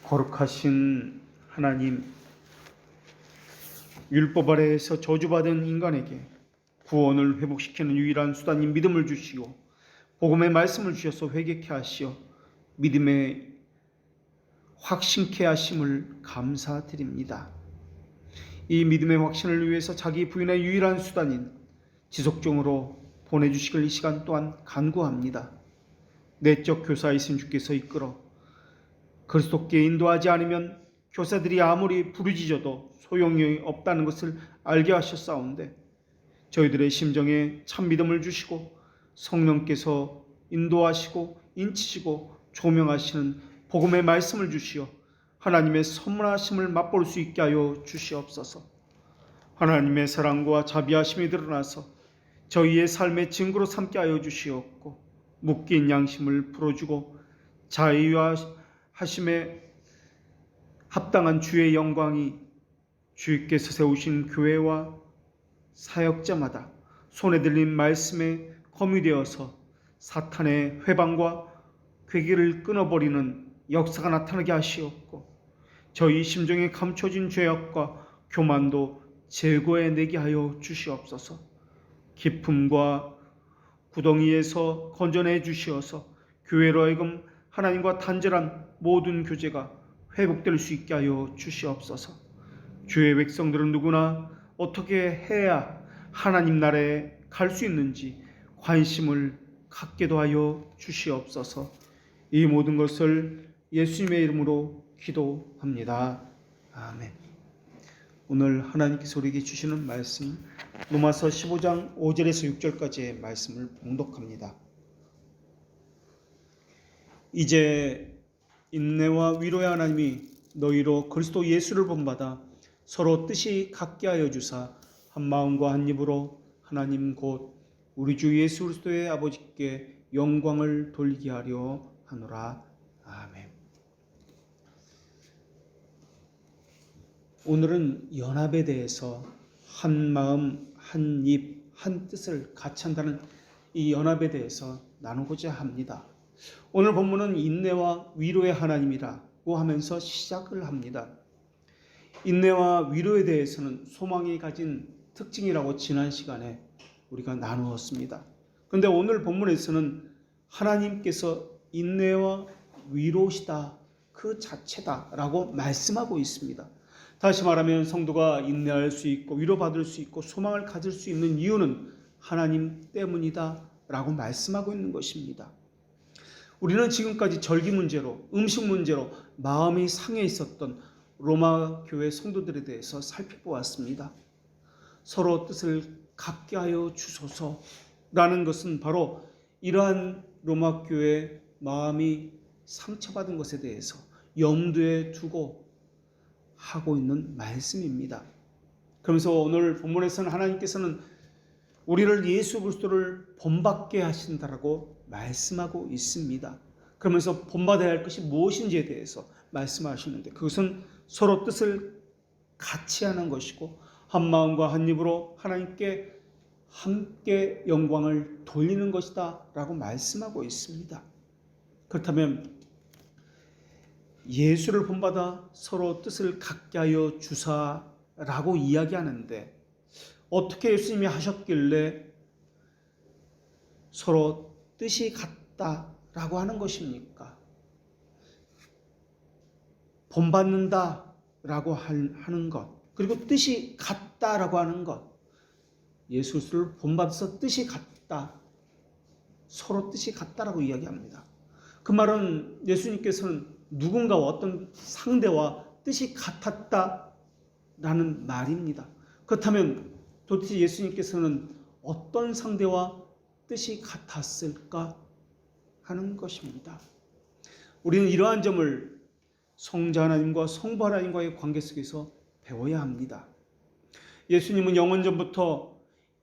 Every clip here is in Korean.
거룩하신 하나님, 율법 아래에서 저주받은 인간에게 구원을 회복시키는 유일한 수단인 믿음을 주시고 복음의 말씀을 주셔서 회개케 하시어 믿음에 확신케 하심을 감사드립니다. 이 믿음의 확신을 위해서 자기 부인의 유일한 수단인 지속적으로 보내주시길 이 시간 또한 간구합니다. 내적 교사이신 주께서 이끌어 그리스도께 인도하지 않으면 교사들이 아무리 부르짖어도 소용이 없다는 것을 알게 하셨사온데 저희들의 심정에 참 믿음을 주시고 성령께서 인도하시고 인치시고 조명하시는 복음의 말씀을 주시어 하나님의 선물하심을 맛볼 수 있게 하여 주시옵소서. 하나님의 사랑과 자비하심이 드러나서 저희의 삶의 증거로 삼게 하여 주시옵고 묶인 양심을 풀어주고 자유하심에 합당한 주의 영광이 주께서 세우신 교회와 사역자마다 손에 들린 말씀에 검이 되어서 사탄의 회방과 괴기를 끊어버리는 역사가 나타나게 하시옵고 저희 심정에 감춰진 죄악과 교만도 제거해내게 하여 주시옵소서. 기품과 구덩이에서 건져내 주시어서 교회로 하여금 하나님과 단절한 모든 교제가 회복될 수 있게 하여 주시옵소서. 주의 백성들은 누구나 어떻게 해야 하나님 나라에 갈 수 있는지 관심을 갖게도 하여 주시옵소서. 이 모든 것을 예수님의 이름으로 기도합니다. 아멘. 오늘 하나님께서 우리에게 주시는 말씀 로마서 15장 5절에서 6절까지의 말씀을 봉독합니다. 이제 인내와 위로의 하나님이 너희로 그리스도 예수를 본받아 서로 뜻이 같게 하여 주사 한 마음과 한 입으로 하나님 곧 우리 주 예수 그리스도의 아버지께 영광을 돌리게 하려 하노라. 아멘. 오늘은 연합에 대해서 한 마음, 한 입, 한 뜻을 같이 한다는 이 연합에 대해서 나누고자 합니다. 오늘 본문은 인내와 위로의 하나님이라고 하면서 시작을 합니다. 인내와 위로에 대해서는 소망이 가진 특징이라고 지난 시간에 우리가 나누었습니다. 그런데 오늘 본문에서는 하나님께서 인내와 위로시다 그 자체다라고 말씀하고 있습니다. 다시 말하면 성도가 인내할 수 있고 위로받을 수 있고 소망을 가질 수 있는 이유는 하나님 때문이다 라고 말씀하고 있는 것입니다. 우리는 지금까지 절기 문제로 음식 문제로 마음이 상해 있었던 로마 교회 성도들에 대해서 살펴보았습니다. 서로 뜻을 같게 하여 주소서라는 것은 바로 이러한 로마 교회 마음이 상처받은 것에 대해서 염두에 두고 하고 있는 말씀입니다. 그러면서 오늘 본문에서는 하나님께서는 우리를 예수 그리스도를 본받게 하신다라고 말씀하고 있습니다. 그러면서 본받아야 할 것이 무엇인지에 대해서 말씀하시는데 그것은 서로 뜻을 같이 하는 것이고 한 마음과 한 입으로 하나님께 함께 영광을 돌리는 것이다 라고 말씀하고 있습니다. 그렇다면 예수를 본받아 서로 뜻을 같게 하여 주사라고 이야기하는데 어떻게 예수님이 하셨길래 서로 뜻이 같다라고 하는 것입니까? 본받는다라고 하는 것 그리고 뜻이 같다라고 하는 것 예수를 본받아서 뜻이 같다 서로 뜻이 같다라고 이야기합니다. 그 말은 예수님께서는 누군가와 어떤 상대와 뜻이 같았다라는 말입니다. 그렇다면 도대체 예수님께서는 어떤 상대와 뜻이 같았을까 하는 것입니다. 우리는 이러한 점을 성자 하나님과 성부 하나님과의 관계 속에서 배워야 합니다. 예수님은 영원전부터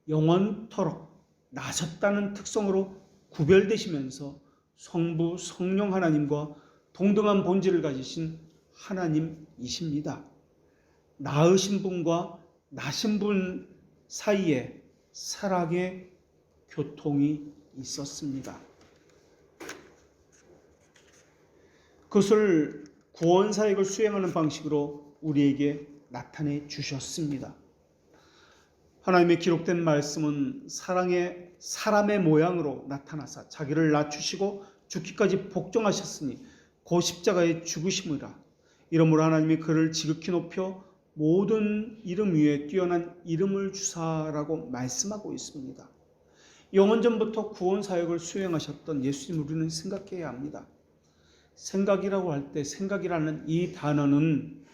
영원토록 나셨다는 특성으로 구별되시면서 성부 성령 하나님과 동등한 본질을 가지신 하나님이십니다. 낳으신 분과 나신 분 사이에 사랑의 교통이 있었습니다. 그것을 구원 사역을 수행하는 방식으로 우리에게 나타내 주셨습니다. 하나님의 기록된 말씀은 사람의 모양으로 나타나사 자기를 낮추시고 죽기까지 복종하셨으니 그 십자가의 죽으심이라. 이러므로 하나님이 그를 지극히 높여 모든 이름 위에 뛰어난 이름을 주사라고 말씀하고 있습니다. 영원전부터 구원 사역을 수행하셨던 예수님 우리는 생각해야 합니다. 생각이라고 할 때 생각이라는 이 단어는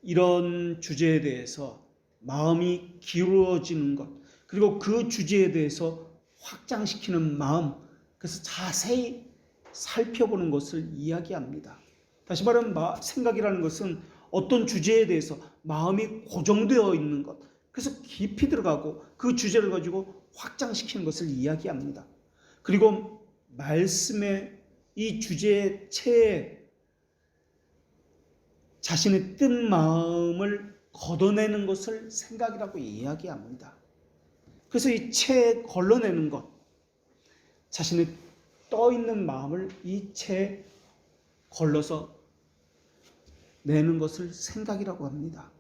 이런 주제에 대해서 마음이 기울어지는 것, 그리고 그 주제에 대해서 확장시키는 마음, 그래서 자세히 살펴보는 것을 이야기합니다. 다시 말하면 생각이라는 것은 어떤 주제에 대해서 마음이 고정되어 있는 것, 그래서 깊이 들어가고 그 주제를 가지고 확장시키는 것을 이야기합니다. 그리고 말씀의 이 주제의 체에 자신의 뜬 마음을 걷어내는 것을 생각이라고 이야기합니다. 그래서 이 체에 걸러내는 것, 자신의 떠있는 마음을 이 체에 걸러서 내는 것을 생각이라고 합니다.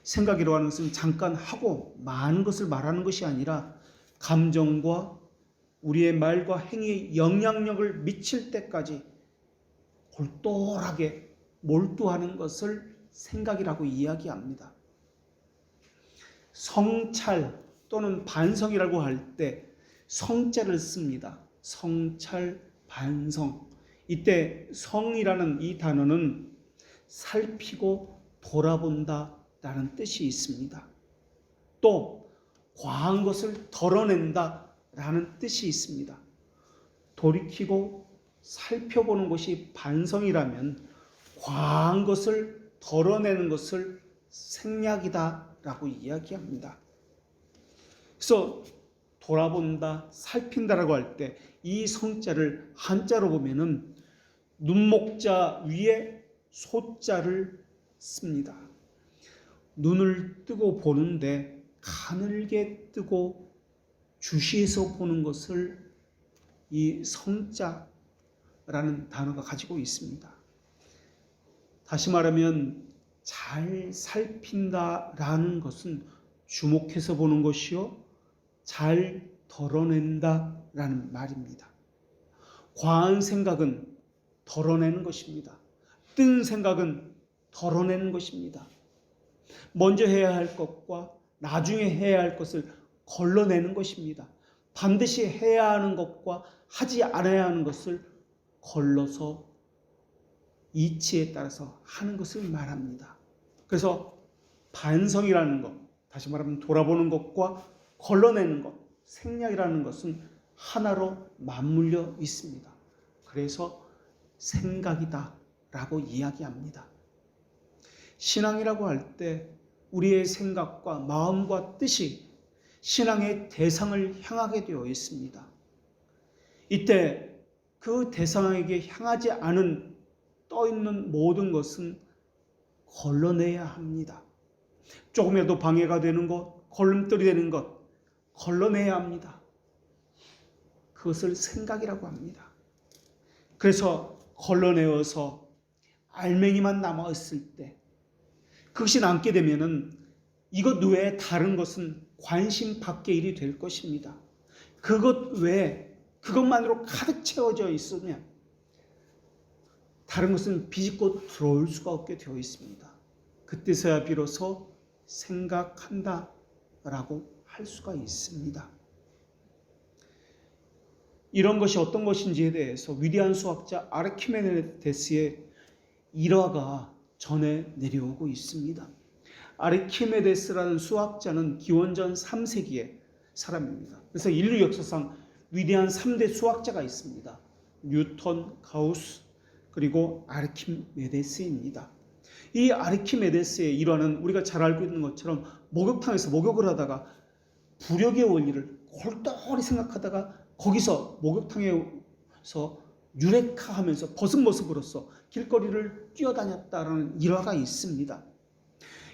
생각이라고 하는 것은 잠깐 하고 많은 것을 말하는 것이 아니라 감정과 우리의 말과 행위에 영향력을 미칠 때까지 골똘하게 몰두하는 것을 생각이라고 이야기합니다. 성찰 또는 반성이라고 할 때 성자를 씁니다. 성찰, 반성. 이때 성이라는 이 단어는 살피고 돌아본다 라는 뜻이 있습니다. 또 과한 것을 덜어낸다 라는 뜻이 있습니다. 돌이키고 살펴보는 것이 반성이라면 과한 것을 덜어내는 것을 생략이다 라고 이야기합니다. 그래서 돌아본다, 살핀다라고 할 때 이 성자를 한자로 보면은 눈목자 위에 소자를 씁니다. 눈을 뜨고 보는데 가늘게 뜨고 주시해서 보는 것을 이 성자라는 단어가 가지고 있습니다. 다시 말하면 잘 살핀다라는 것은 주목해서 보는 것이요, 잘 덜어낸다라는 말입니다. 과한 생각은 덜어내는 것입니다. 뜬 생각은 덜어내는 것입니다. 먼저 해야 할 것과 나중에 해야 할 것을 걸러내는 것입니다. 반드시 해야 하는 것과 하지 않아야 하는 것을 걸러서 이치에 따라서 하는 것을 말합니다. 그래서 반성이라는 것, 다시 말하면 돌아보는 것과 걸러내는 것, 생략이라는 것은 하나로 맞물려 있습니다. 그래서 생각이다 라고 이야기합니다. 신앙이라고 할 때 우리의 생각과 마음과 뜻이 신앙의 대상을 향하게 되어 있습니다. 이때 그 대상에게 향하지 않은 떠있는 모든 것은 걸러내야 합니다. 조금이라도 방해가 되는 것, 걸림돌이 되는 것, 걸러내야 합니다. 그것을 생각이라고 합니다. 그래서 걸러내어서 알맹이만 남아있을 때 그것이 남게 되면은 이것 외에 다른 것은 관심 밖의 일이 될 것입니다. 그것 외에 그것만으로 가득 채워져 있으면 다른 것은 비집고 들어올 수가 없게 되어 있습니다. 그때서야 비로소 생각한다 라고 할 수가 있습니다. 이런 것이 어떤 것인지에 대해서 위대한 수학자 아르키메데스의 일화가 전해 내려오고 있습니다. 아르키메데스라는 수학자는 기원전 3세기의 사람입니다. 그래서 인류 역사상 위대한 3대 수학자가 있습니다. 뉴턴, 가우스, 그리고 아르키메데스입니다. 이 아르키메데스의 일화는 우리가 잘 알고 있는 것처럼 목욕탕에서 목욕을 하다가 부력의 원리를 골똘히 생각하다가 거기서 목욕탕에서 유레카하면서 벗은 모습으로서 길거리를 뛰어다녔다라는 일화가 있습니다.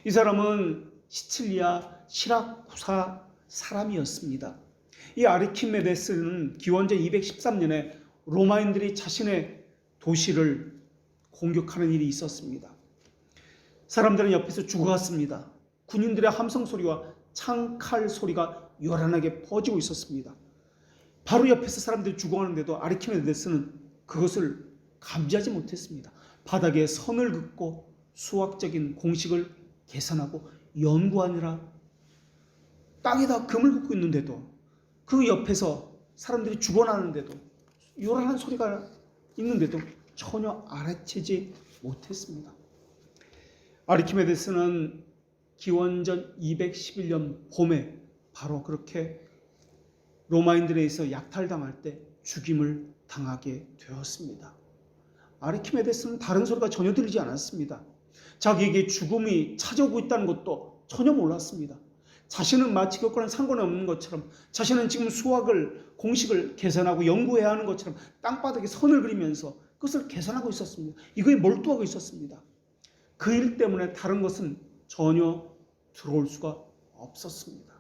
이 사람은 시칠리아 시라쿠사 사람이었습니다. 이 아르키메데스는 기원전 213년에 로마인들이 자신의 도시를 공격하는 일이 있었습니다. 사람들은 옆에서 죽어갔습니다. 군인들의 함성 소리와 창칼 소리가 요란하게 퍼지고 있었습니다. 바로 옆에서 사람들이 죽어가는데도 아르키메데스는 그것을 감지하지 못했습니다. 바닥에 선을 긋고 수학적인 공식을 계산하고 연구하느라 땅에다 금을 긋고 있는데도, 그 옆에서 사람들이 죽어나는데도, 요란한 소리가 있는데도 전혀 알아채지 못했습니다. 아르키메데스는 기원전 211년 봄에 바로 그렇게 로마인들에 의해서 약탈당할 때 죽임을 당하게 되었습니다. 아르키메데스는 다른 소리가 전혀 들리지 않았습니다. 자기에게 죽음이 찾아오고 있다는 것도 전혀 몰랐습니다. 자신은 마치 그것과는 상관이 없는 것처럼, 자신은 지금 수학을, 공식을 계산하고 연구해야 하는 것처럼 땅바닥에 선을 그리면서 그것을 계산하고 있었습니다. 이거에 몰두하고 있었습니다. 그 일 때문에 다른 것은 전혀 들어올 수가 없었습니다.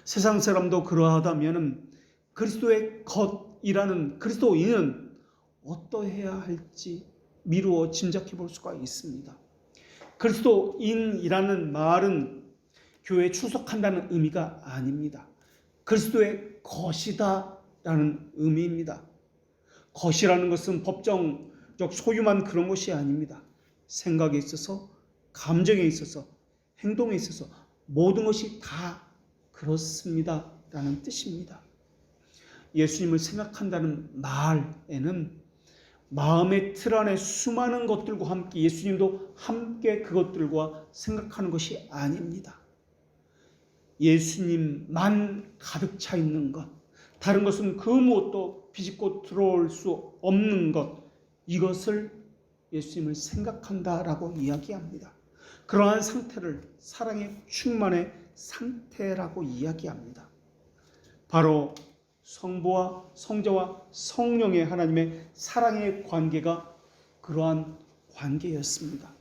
세상 사람도 그러하다면 그리스도의 것이라는 그리스도인은 어떠해야 할지 미루어 짐작해 볼 수가 있습니다. 그리스도인이라는 말은 교회에 출석한다는 의미가 아닙니다. 그리스도의 것이다 라는 의미입니다. 것이라는 것은 법정적 소유만 그런 것이 아닙니다. 생각에 있어서, 감정에 있어서, 행동에 있어서 모든 것이 다 그렇습니다 라는 뜻입니다. 예수님을 생각한다는 말에는 마음의 틀 안에 수많은 것들과 함께 예수님도 함께 그것들과 생각하는 것이 아닙니다. 예수님만 가득 차 있는 것, 다른 것은 그 무엇도 비집고 들어올 수 없는 것, 이것을 예수님을 생각한다라고 이야기합니다. 그러한 상태를 사랑의 충만의 상태라고 이야기합니다. 바로 성부와 성자와 성령의 하나님의 사랑의 관계가 그러한 관계였습니다.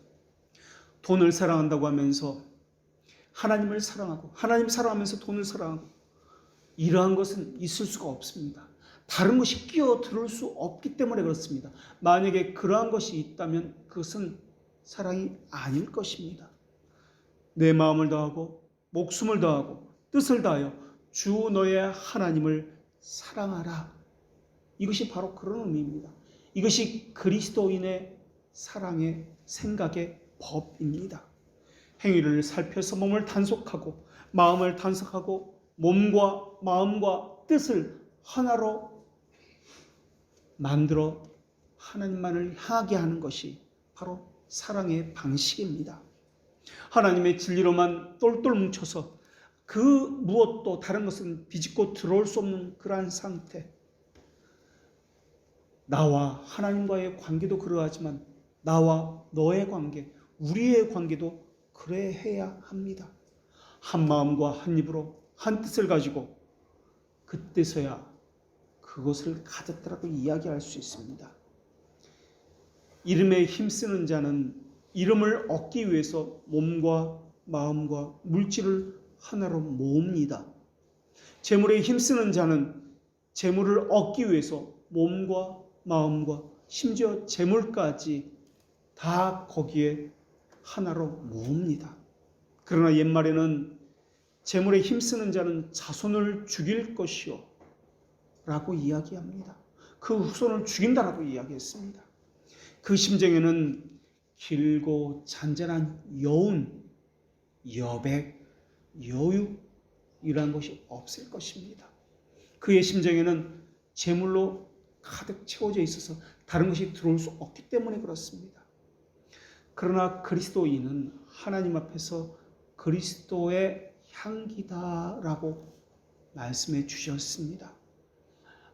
돈을 사랑한다고 하면서 하나님을 사랑하고, 하나님 사랑하면서 돈을 사랑하고, 이러한 것은 있을 수가 없습니다. 다른 것이 끼어들을 수 없기 때문에 그렇습니다. 만약에 그러한 것이 있다면 그것은 사랑이 아닐 것입니다. 내 마음을 다하고 목숨을 다하고 뜻을 다하여 주 너의 하나님을 사랑하라. 이것이 바로 그런 의미입니다. 이것이 그리스도인의 사랑의 생각의 법입니다. 행위를 살펴서 몸을 단속하고 마음을 단속하고 몸과 마음과 뜻을 하나로 만들어 하나님만을 향하게 하는 것이 바로 사랑의 방식입니다. 하나님의 진리로만 똘똘 뭉쳐서 그 무엇도 다른 것은 비집고 들어올 수 없는 그러한 상태. 나와 하나님과의 관계도 그러하지만 나와 너의 관계, 우리의 관계도 그래야 합니다. 한 마음과 한 입으로 한 뜻을 가지고 그때서야 그것을 가졌다라고 이야기할 수 있습니다. 이름에 힘쓰는 자는 이름을 얻기 위해서 몸과 마음과 물질을 하나로 모읍니다. 재물에 힘쓰는 자는 재물을 얻기 위해서 몸과 마음과 심지어 재물까지 다 거기에 하나로 모읍니다. 그러나 옛말에는 재물에 힘쓰는 자는 자손을 죽일 것이요 라고 이야기합니다. 그 후손을 죽인다라고 이야기했습니다. 그 심정에는 길고 잔잔한 여운, 여백, 여유이라는 것이 없을 것입니다. 그의 심정에는 재물로 가득 채워져 있어서 다른 것이 들어올 수 없기 때문에 그렇습니다. 그러나 그리스도인은 하나님 앞에서 그리스도의 향기다라고 말씀해 주셨습니다.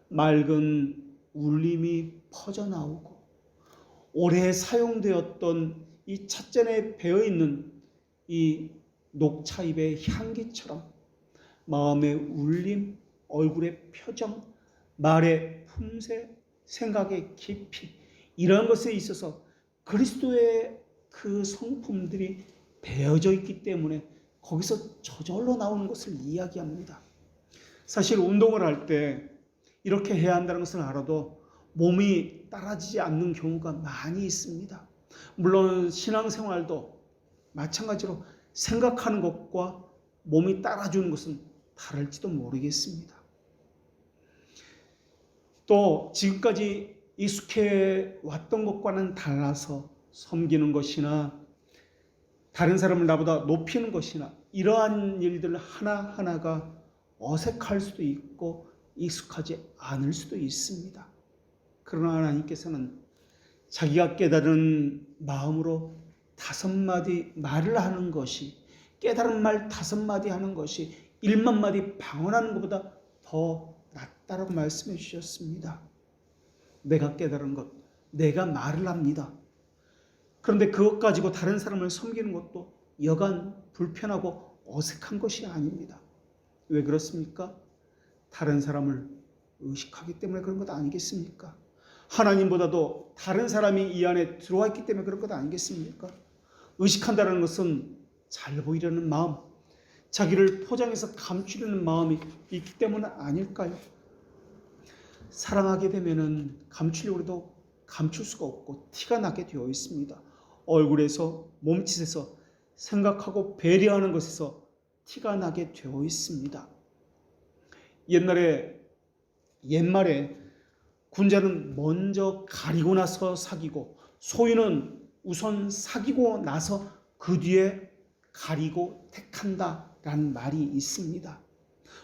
맑은 울림이 퍼져나오고 오래 사용되었던 이 찻잔에 배어있는 이 녹차잎의 향기처럼 마음의 울림, 얼굴의 표정, 말의 품새, 생각의 깊이, 이런 것에 있어서 그리스도의 그 성품들이 배어져 있기 때문에 거기서 저절로 나오는 것을 이야기합니다. 사실 운동을 할 때 이렇게 해야 한다는 것을 알아도 몸이 따라지지 않는 경우가 많이 있습니다. 물론 신앙생활도 마찬가지로 생각하는 것과 몸이 따라주는 것은 다를지도 모르겠습니다. 또 지금까지 익숙해 왔던 것과는 달라서 섬기는 것이나 다른 사람을 나보다 높이는 것이나 이러한 일들 하나하나가 어색할 수도 있고 익숙하지 않을 수도 있습니다. 그러나 하나님께서는 자기가 깨달은 마음으로 5마디 말을 하는 것이, 깨달은 말 5마디 하는 것이 1만 마디 방언하는 것보다 더 낫다라고 말씀해 주셨습니다. 내가 깨달은 것, 내가 말을 합니다. 그런데 그것 가지고 다른 사람을 섬기는 것도 여간 불편하고 어색한 것이 아닙니다. 왜 그렇습니까? 다른 사람을 의식하기 때문에 그런 것 아니겠습니까? 하나님보다도 다른 사람이 이 안에 들어와 있기 때문에 그런 것 아니겠습니까? 의식한다는 것은 잘 보이려는 마음, 자기를 포장해서 감추려는 마음이 있기 때문 아닐까요? 사랑하게 되면은 감추려고 해도 감출 수가 없고 티가 나게 되어 있습니다. 얼굴에서, 몸짓에서, 생각하고 배려하는 것에서 티가 나게 되어 있습니다. 옛말에 군자는 먼저 가리고 나서 사귀고 소유는 우선 사귀고 나서 그 뒤에 가리고 택한다라는 말이 있습니다.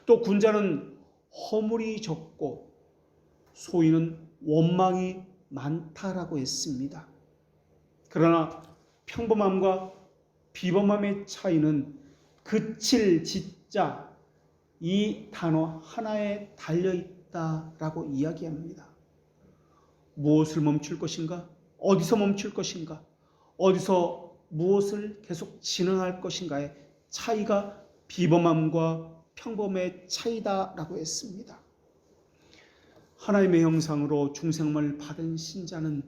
또 군자는 허물이 적고 소유는 원망이 많다라고 했습니다. 그러나 평범함과 비범함의 차이는 그칠 짓자 이 단어 하나에 달려있다라고 이야기합니다. 무엇을 멈출 것인가? 어디서 멈출 것인가? 어디서 무엇을 계속 진행할 것인가의 차이가 비범함과 평범의 차이다라고 했습니다. 하나님의 형상으로 중생을 받은 신자는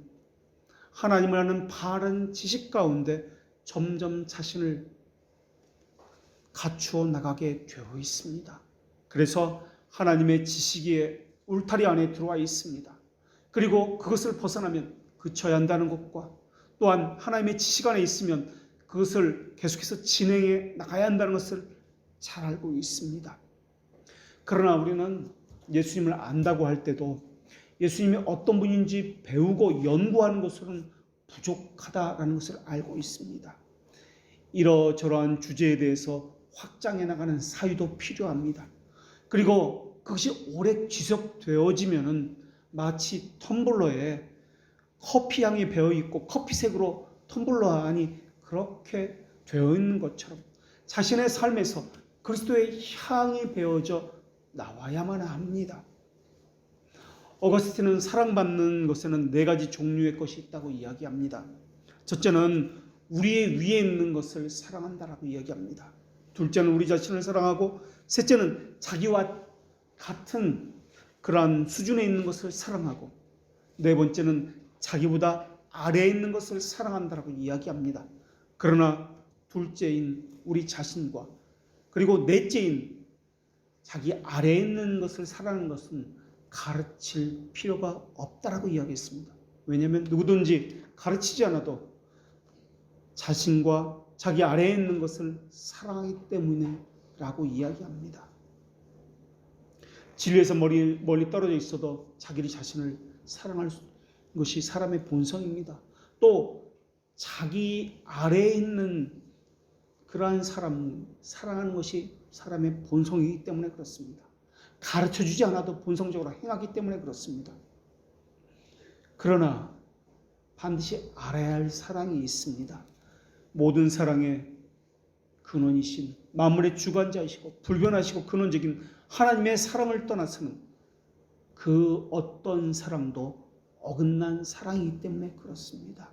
하나님을 아는 바른 지식 가운데 점점 자신을 갖추어 나가게 되어 있습니다. 그래서 하나님의 지식의 울타리 안에 들어와 있습니다. 그리고 그것을 벗어나면 그쳐야 한다는 것과 또한 하나님의 지식 안에 있으면 그것을 계속해서 진행해 나가야 한다는 것을 잘 알고 있습니다. 그러나 우리는 예수님을 안다고 할 때도 예수님이 어떤 분인지 배우고 연구하는 것으로는 부족하다라는 것을 알고 있습니다. 이러저러한 주제에 대해서 확장해 나가는 사유도 필요합니다. 그리고 그것이 오래 지속되어지면은 마치 텀블러에 커피 향이 배어 있고 커피색으로 텀블러 안이 그렇게 되어 있는 것처럼 자신의 삶에서 그리스도의 향이 배어져 나와야만 합니다. 어거스틴은 사랑받는 것에는 4가지 종류의 것이 있다고 이야기합니다. 첫째는 우리의 위에 있는 것을 사랑한다라고 이야기합니다. 둘째는 우리 자신을 사랑하고, 셋째는 자기와 같은 그러한 수준에 있는 것을 사랑하고, 네 번째는 자기보다 아래에 있는 것을 사랑한다라고 이야기합니다. 그러나 둘째인 우리 자신과 그리고 넷째인 자기 아래에 있는 것을 사랑하는 것은 가르칠 필요가 없다라고 이야기했습니다. 왜냐하면 누구든지 가르치지 않아도 자신과 자기 아래에 있는 것을 사랑하기 때문이라고 이야기합니다. 진리에서 멀리 떨어져 있어도 자기 자신을 사랑할 것이 사람의 본성입니다. 또 자기 아래에 있는 그러한 사람을 사랑하는 것이 사람의 본성이기 때문에 그렇습니다. 가르쳐주지 않아도 본성적으로 행하기 때문에 그렇습니다. 그러나 반드시 알아야 할 사랑이 있습니다. 모든 사랑의 근원이신 만물의 주관자이시고 불변하시고 근원적인 하나님의 사랑을 떠나서는 그 어떤 사랑도 어긋난 사랑이기 때문에 그렇습니다.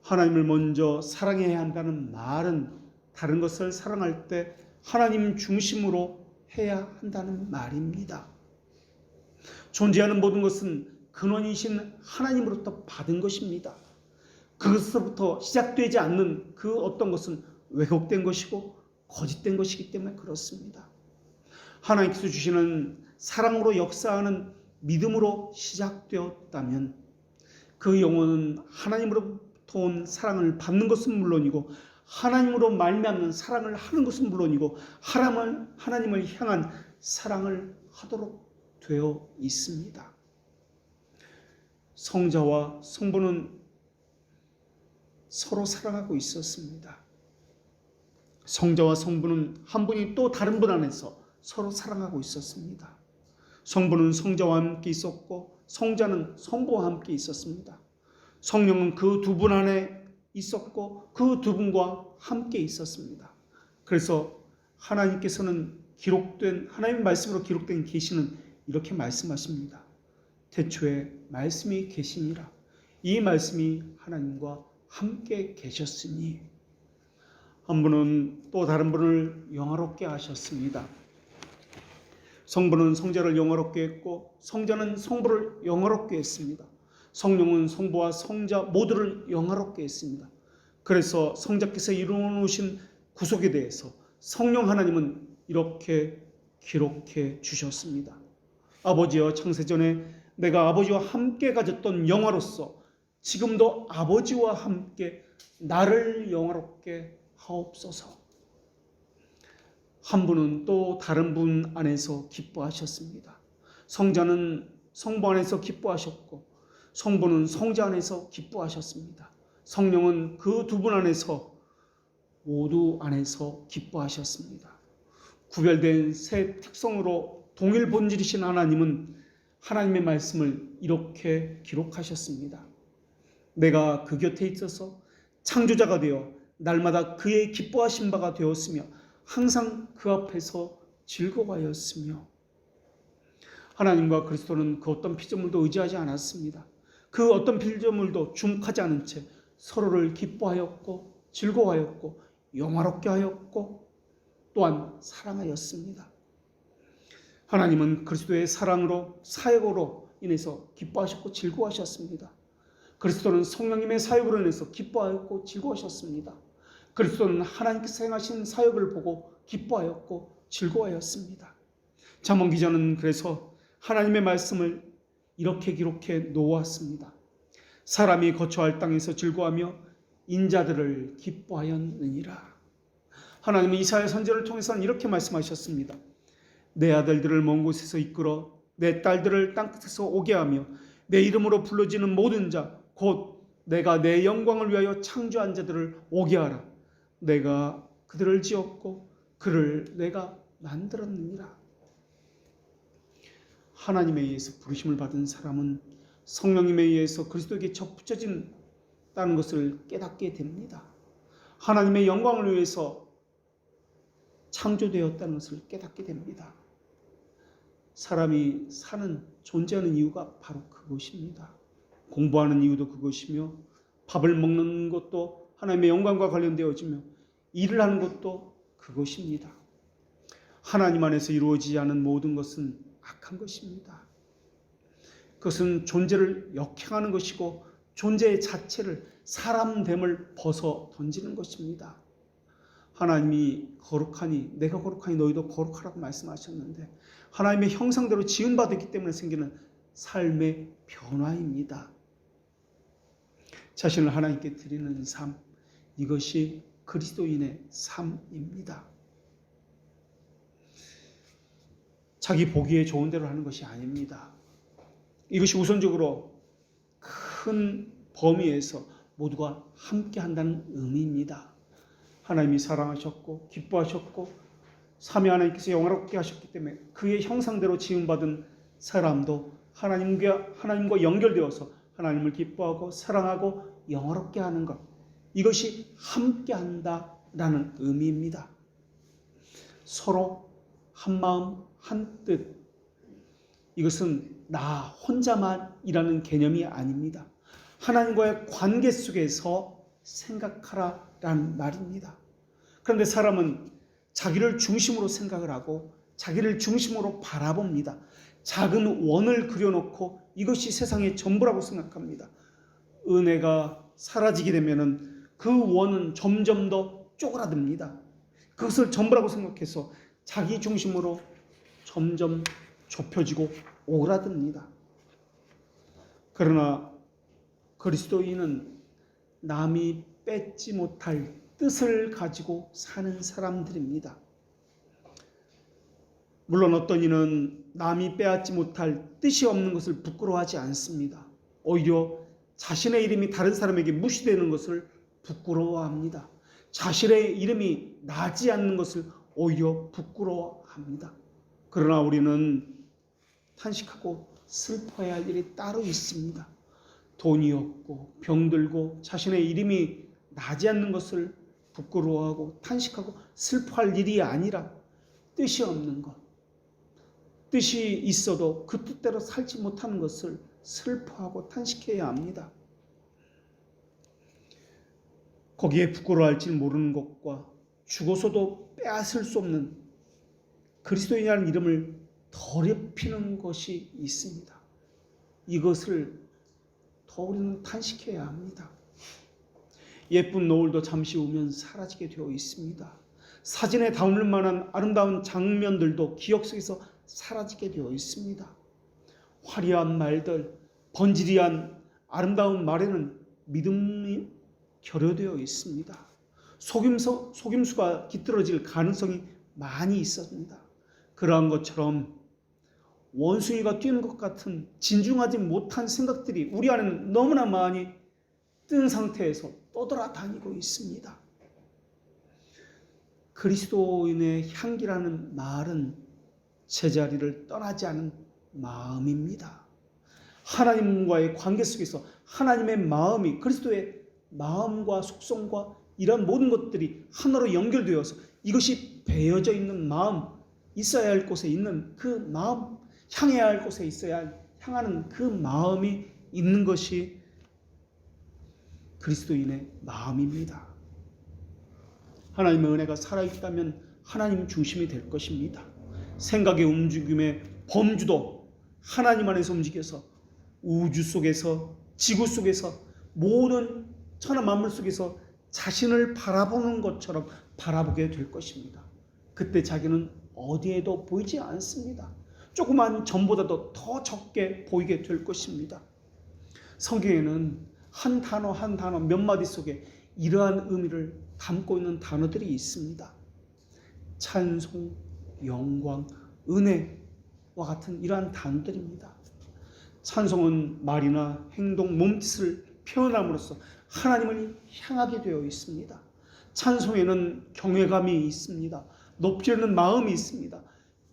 하나님을 먼저 사랑해야 한다는 말은 다른 것을 사랑할 때 하나님 중심으로 해야 한다는 말입니다. 존재하는 모든 것은 근원이신 하나님으로부터 받은 것입니다. 그것으로부터 시작되지 않는 그 어떤 것은 왜곡된 것이고 거짓된 것이기 때문에 그렇습니다. 하나님께서 주시는 사랑으로 역사하는 믿음으로 시작되었다면 그 영혼은 하나님으로부터 온 사랑을 받는 것은 물론이고 하나님으로 말미암는 사랑을 하는 것은 물론이고 하나님을 향한 사랑을 하도록 되어 있습니다. 성자와 성부는 서로 사랑하고 있었습니다. 성자와 성부는 한 분이 또 다른 분 안에서 서로 사랑하고 있었습니다. 성부는 성자와 함께 있었고 성자는 성부와 함께 있었습니다. 성령은 그 두 분 안에 있었고 그 두 분과 함께 있었습니다. 그래서 하나님께서는 하나님의 말씀으로 기록된 계시는 이렇게 말씀하십니다. 태초에 말씀이 계시니라. 이 말씀이 하나님과 함께 계셨으니 한 분은 또 다른 분을 영화롭게 하셨습니다. 성부는 성자를 영화롭게 했고 성자는 성부를 영화롭게 했습니다. 성령은 성부와 성자 모두를 영화롭게 했습니다. 그래서 성자께서 이루어놓으신 구속에 대해서 성령 하나님은 이렇게 기록해 주셨습니다. 아버지여, 창세전에 내가 아버지와 함께 가졌던 영화로서 지금도 아버지와 함께 나를 영화롭게 하옵소서. 한 분은 또 다른 분 안에서 기뻐하셨습니다. 성자는 성부 안에서 기뻐하셨고 성부는 성자 안에서 기뻐하셨습니다. 성령은 그 두 분 안에서 모두 안에서 기뻐하셨습니다. 구별된 새 특성으로 동일 본질이신 하나님은 하나님의 말씀을 이렇게 기록하셨습니다. 내가 그 곁에 있어서 창조자가 되어 날마다 그의 기뻐하신 바가 되었으며 항상 그 앞에서 즐거워하였으며. 하나님과 그리스도는 그 어떤 피조물도 의지하지 않았습니다. 그 어떤 피조물도 주목하지 않은 채 서로를 기뻐하였고 즐거워하였고 영화롭게 하였고 또한 사랑하였습니다. 하나님은 그리스도의 사랑으로 사역으로 인해서 기뻐하셨고 즐거워하셨습니다. 그리스도는 성령님의 사역으로 인해서 기뻐하였고 즐거워하셨습니다. 그리스도는 하나님께서 행하신 사역을 보고 기뻐하였고 즐거워하였습니다. 잠언 기자는 그래서 하나님의 말씀을 이렇게 기록해 놓았습니다. 사람이 거처할 땅에서 즐거워하며 인자들을 기뻐하였느니라. 하나님은 이사야 선지자를 통해서는 이렇게 말씀하셨습니다. 내 아들들을 먼 곳에서 이끌어 내 딸들을 땅끝에서 오게 하며 내 이름으로 불러지는 모든 자 곧 내가 내 영광을 위하여 창조한 자들을 오게 하라. 내가 그들을 지었고 그를 내가 만들었느니라. 하나님에 의해서 부르심을 받은 사람은 성령님에 의해서 그리스도에게 접붙여진다는 것을 깨닫게 됩니다. 하나님의 영광을 위해서 창조되었다는 것을 깨닫게 됩니다. 사람이 사는 존재하는 이유가 바로 그것입니다. 공부하는 이유도 그것이며 밥을 먹는 것도 하나님의 영광과 관련되어지며 일을 하는 것도 그것입니다. 하나님 안에서 이루어지지 않은 모든 것은 악한 것입니다. 그것은 존재를 역행하는 것이고 존재 자체를 사람됨을 벗어 던지는 것입니다. 하나님이 거룩하니 내가 거룩하니 너희도 거룩하라고 말씀하셨는데 하나님의 형상대로 지음받았기 때문에 생기는 삶의 변화입니다. 자신을 하나님께 드리는 삶, 이것이 그리스도인의 삶입니다. 자기 보기에 좋은 대로 하는 것이 아닙니다. 이것이 우선적으로 큰 범위에서 모두가 함께 한다는 의미입니다. 하나님이 사랑하셨고 기뻐하셨고 삼위 하나님께서 영화롭게 하셨기 때문에 그의 형상대로 지음받은 사람도 하나님과 연결되어서 하나님을 기뻐하고 사랑하고 영화롭게 하는 것, 이것이 함께 한다라는 의미입니다. 서로 한 마음 한 뜻, 이것은 나 혼자만이라는 개념이 아닙니다. 하나님과의 관계 속에서 생각하라라는 말입니다. 그런데 사람은 자기를 중심으로 생각을 하고 자기를 중심으로 바라봅니다. 작은 원을 그려놓고 이것이 세상의 전부라고 생각합니다. 은혜가 사라지게 되면 그 원은 점점 더 쪼그라듭니다. 그것을 전부라고 생각해서 자기 중심으로 점점 좁혀지고 오그라듭니다. 그러나 그리스도인은 남이 뺏지 못할 뜻을 가지고 사는 사람들입니다. 물론 어떤 이는 남이 빼앗지 못할 뜻이 없는 것을 부끄러워하지 않습니다. 오히려 자신의 이름이 다른 사람에게 무시되는 것을 부끄러워합니다. 자신의 이름이 나지 않는 것을 오히려 부끄러워합니다. 그러나 우리는 탄식하고 슬퍼해야 할 일이 따로 있습니다. 돈이 없고 병들고 자신의 이름이 나지 않는 것을 부끄러워하고 탄식하고 슬퍼할 일이 아니라 뜻이 없는 것, 뜻이 있어도 그 뜻대로 살지 못하는 것을 슬퍼하고 탄식해야 합니다. 거기에 부끄러워할 줄 모르는 것과 죽어서도 빼앗을 수 없는 그리스도인이라는 이름을 더럽히는 것이 있습니다. 이것을 더 우리는 탄식해야 합니다. 예쁜 노을도 잠시 후면 사라지게 되어 있습니다. 사진에 담을 만한 아름다운 장면들도 기억 속에서 사라지게 되어 있습니다. 화려한 말들, 번지르한 아름다운 말에는 믿음이 결여되어 있습니다. 속임수가 깃들어질 가능성이 많이 있습니다. 그러한 것처럼 원숭이가 뛰는 것 같은 진중하지 못한 생각들이 우리 안에는 너무나 많이 뜬 상태에서 떠돌아다니고 있습니다. 그리스도인의 향기라는 말은 제자리를 떠나지 않은 마음입니다. 하나님과의 관계 속에서 하나님의 마음이 그리스도의 마음과 속성과 이런 모든 것들이 하나로 연결되어서 이것이 배어져 있는 마음, 있어야 할 곳에 있는 그 마음, 향해야 할 곳에 향하는 그 마음이 있는 것이 그리스도인의 마음입니다. 하나님의 은혜가 살아있다면 하나님 중심이 될 것입니다. 생각의 움직임의 범주도 하나님 안에서 움직여서 우주 속에서 지구 속에서 모든 천하 만물 속에서 자신을 바라보는 것처럼 바라보게 될 것입니다. 그때 자기는 어디에도 보이지 않습니다. 조그만 점보다도 더 적게 보이게 될 것입니다. 성경에는 한 단어 한 단어 몇 마디 속에 이러한 의미를 담고 있는 단어들이 있습니다. 찬송, 영광, 은혜와 같은 이러한 단어들입니다. 찬송은 말이나 행동, 몸짓을 표현함으로써 하나님을 향하게 되어 있습니다. 찬송에는 경외감이 있습니다. 높이는 마음이 있습니다.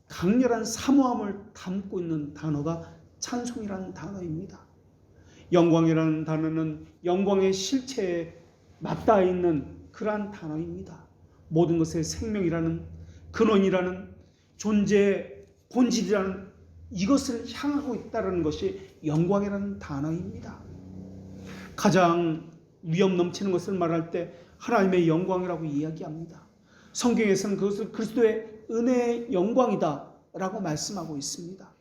강렬한 사모함을 담고 있는 단어가 찬송이라는 단어입니다. 영광이라는 단어는 영광의 실체에 맞닿아 있는 그러한 단어입니다. 모든 것의 생명이라는 근원이라는 존재의 본질이라는 이것을 향하고 있다는 것이 영광이라는 단어입니다. 가장 위험 넘치는 것을 말할 때 하나님의 영광이라고 이야기합니다. 성경에서는 그것을 그리스도의 은혜의 영광이다 라고 말씀하고 있습니다.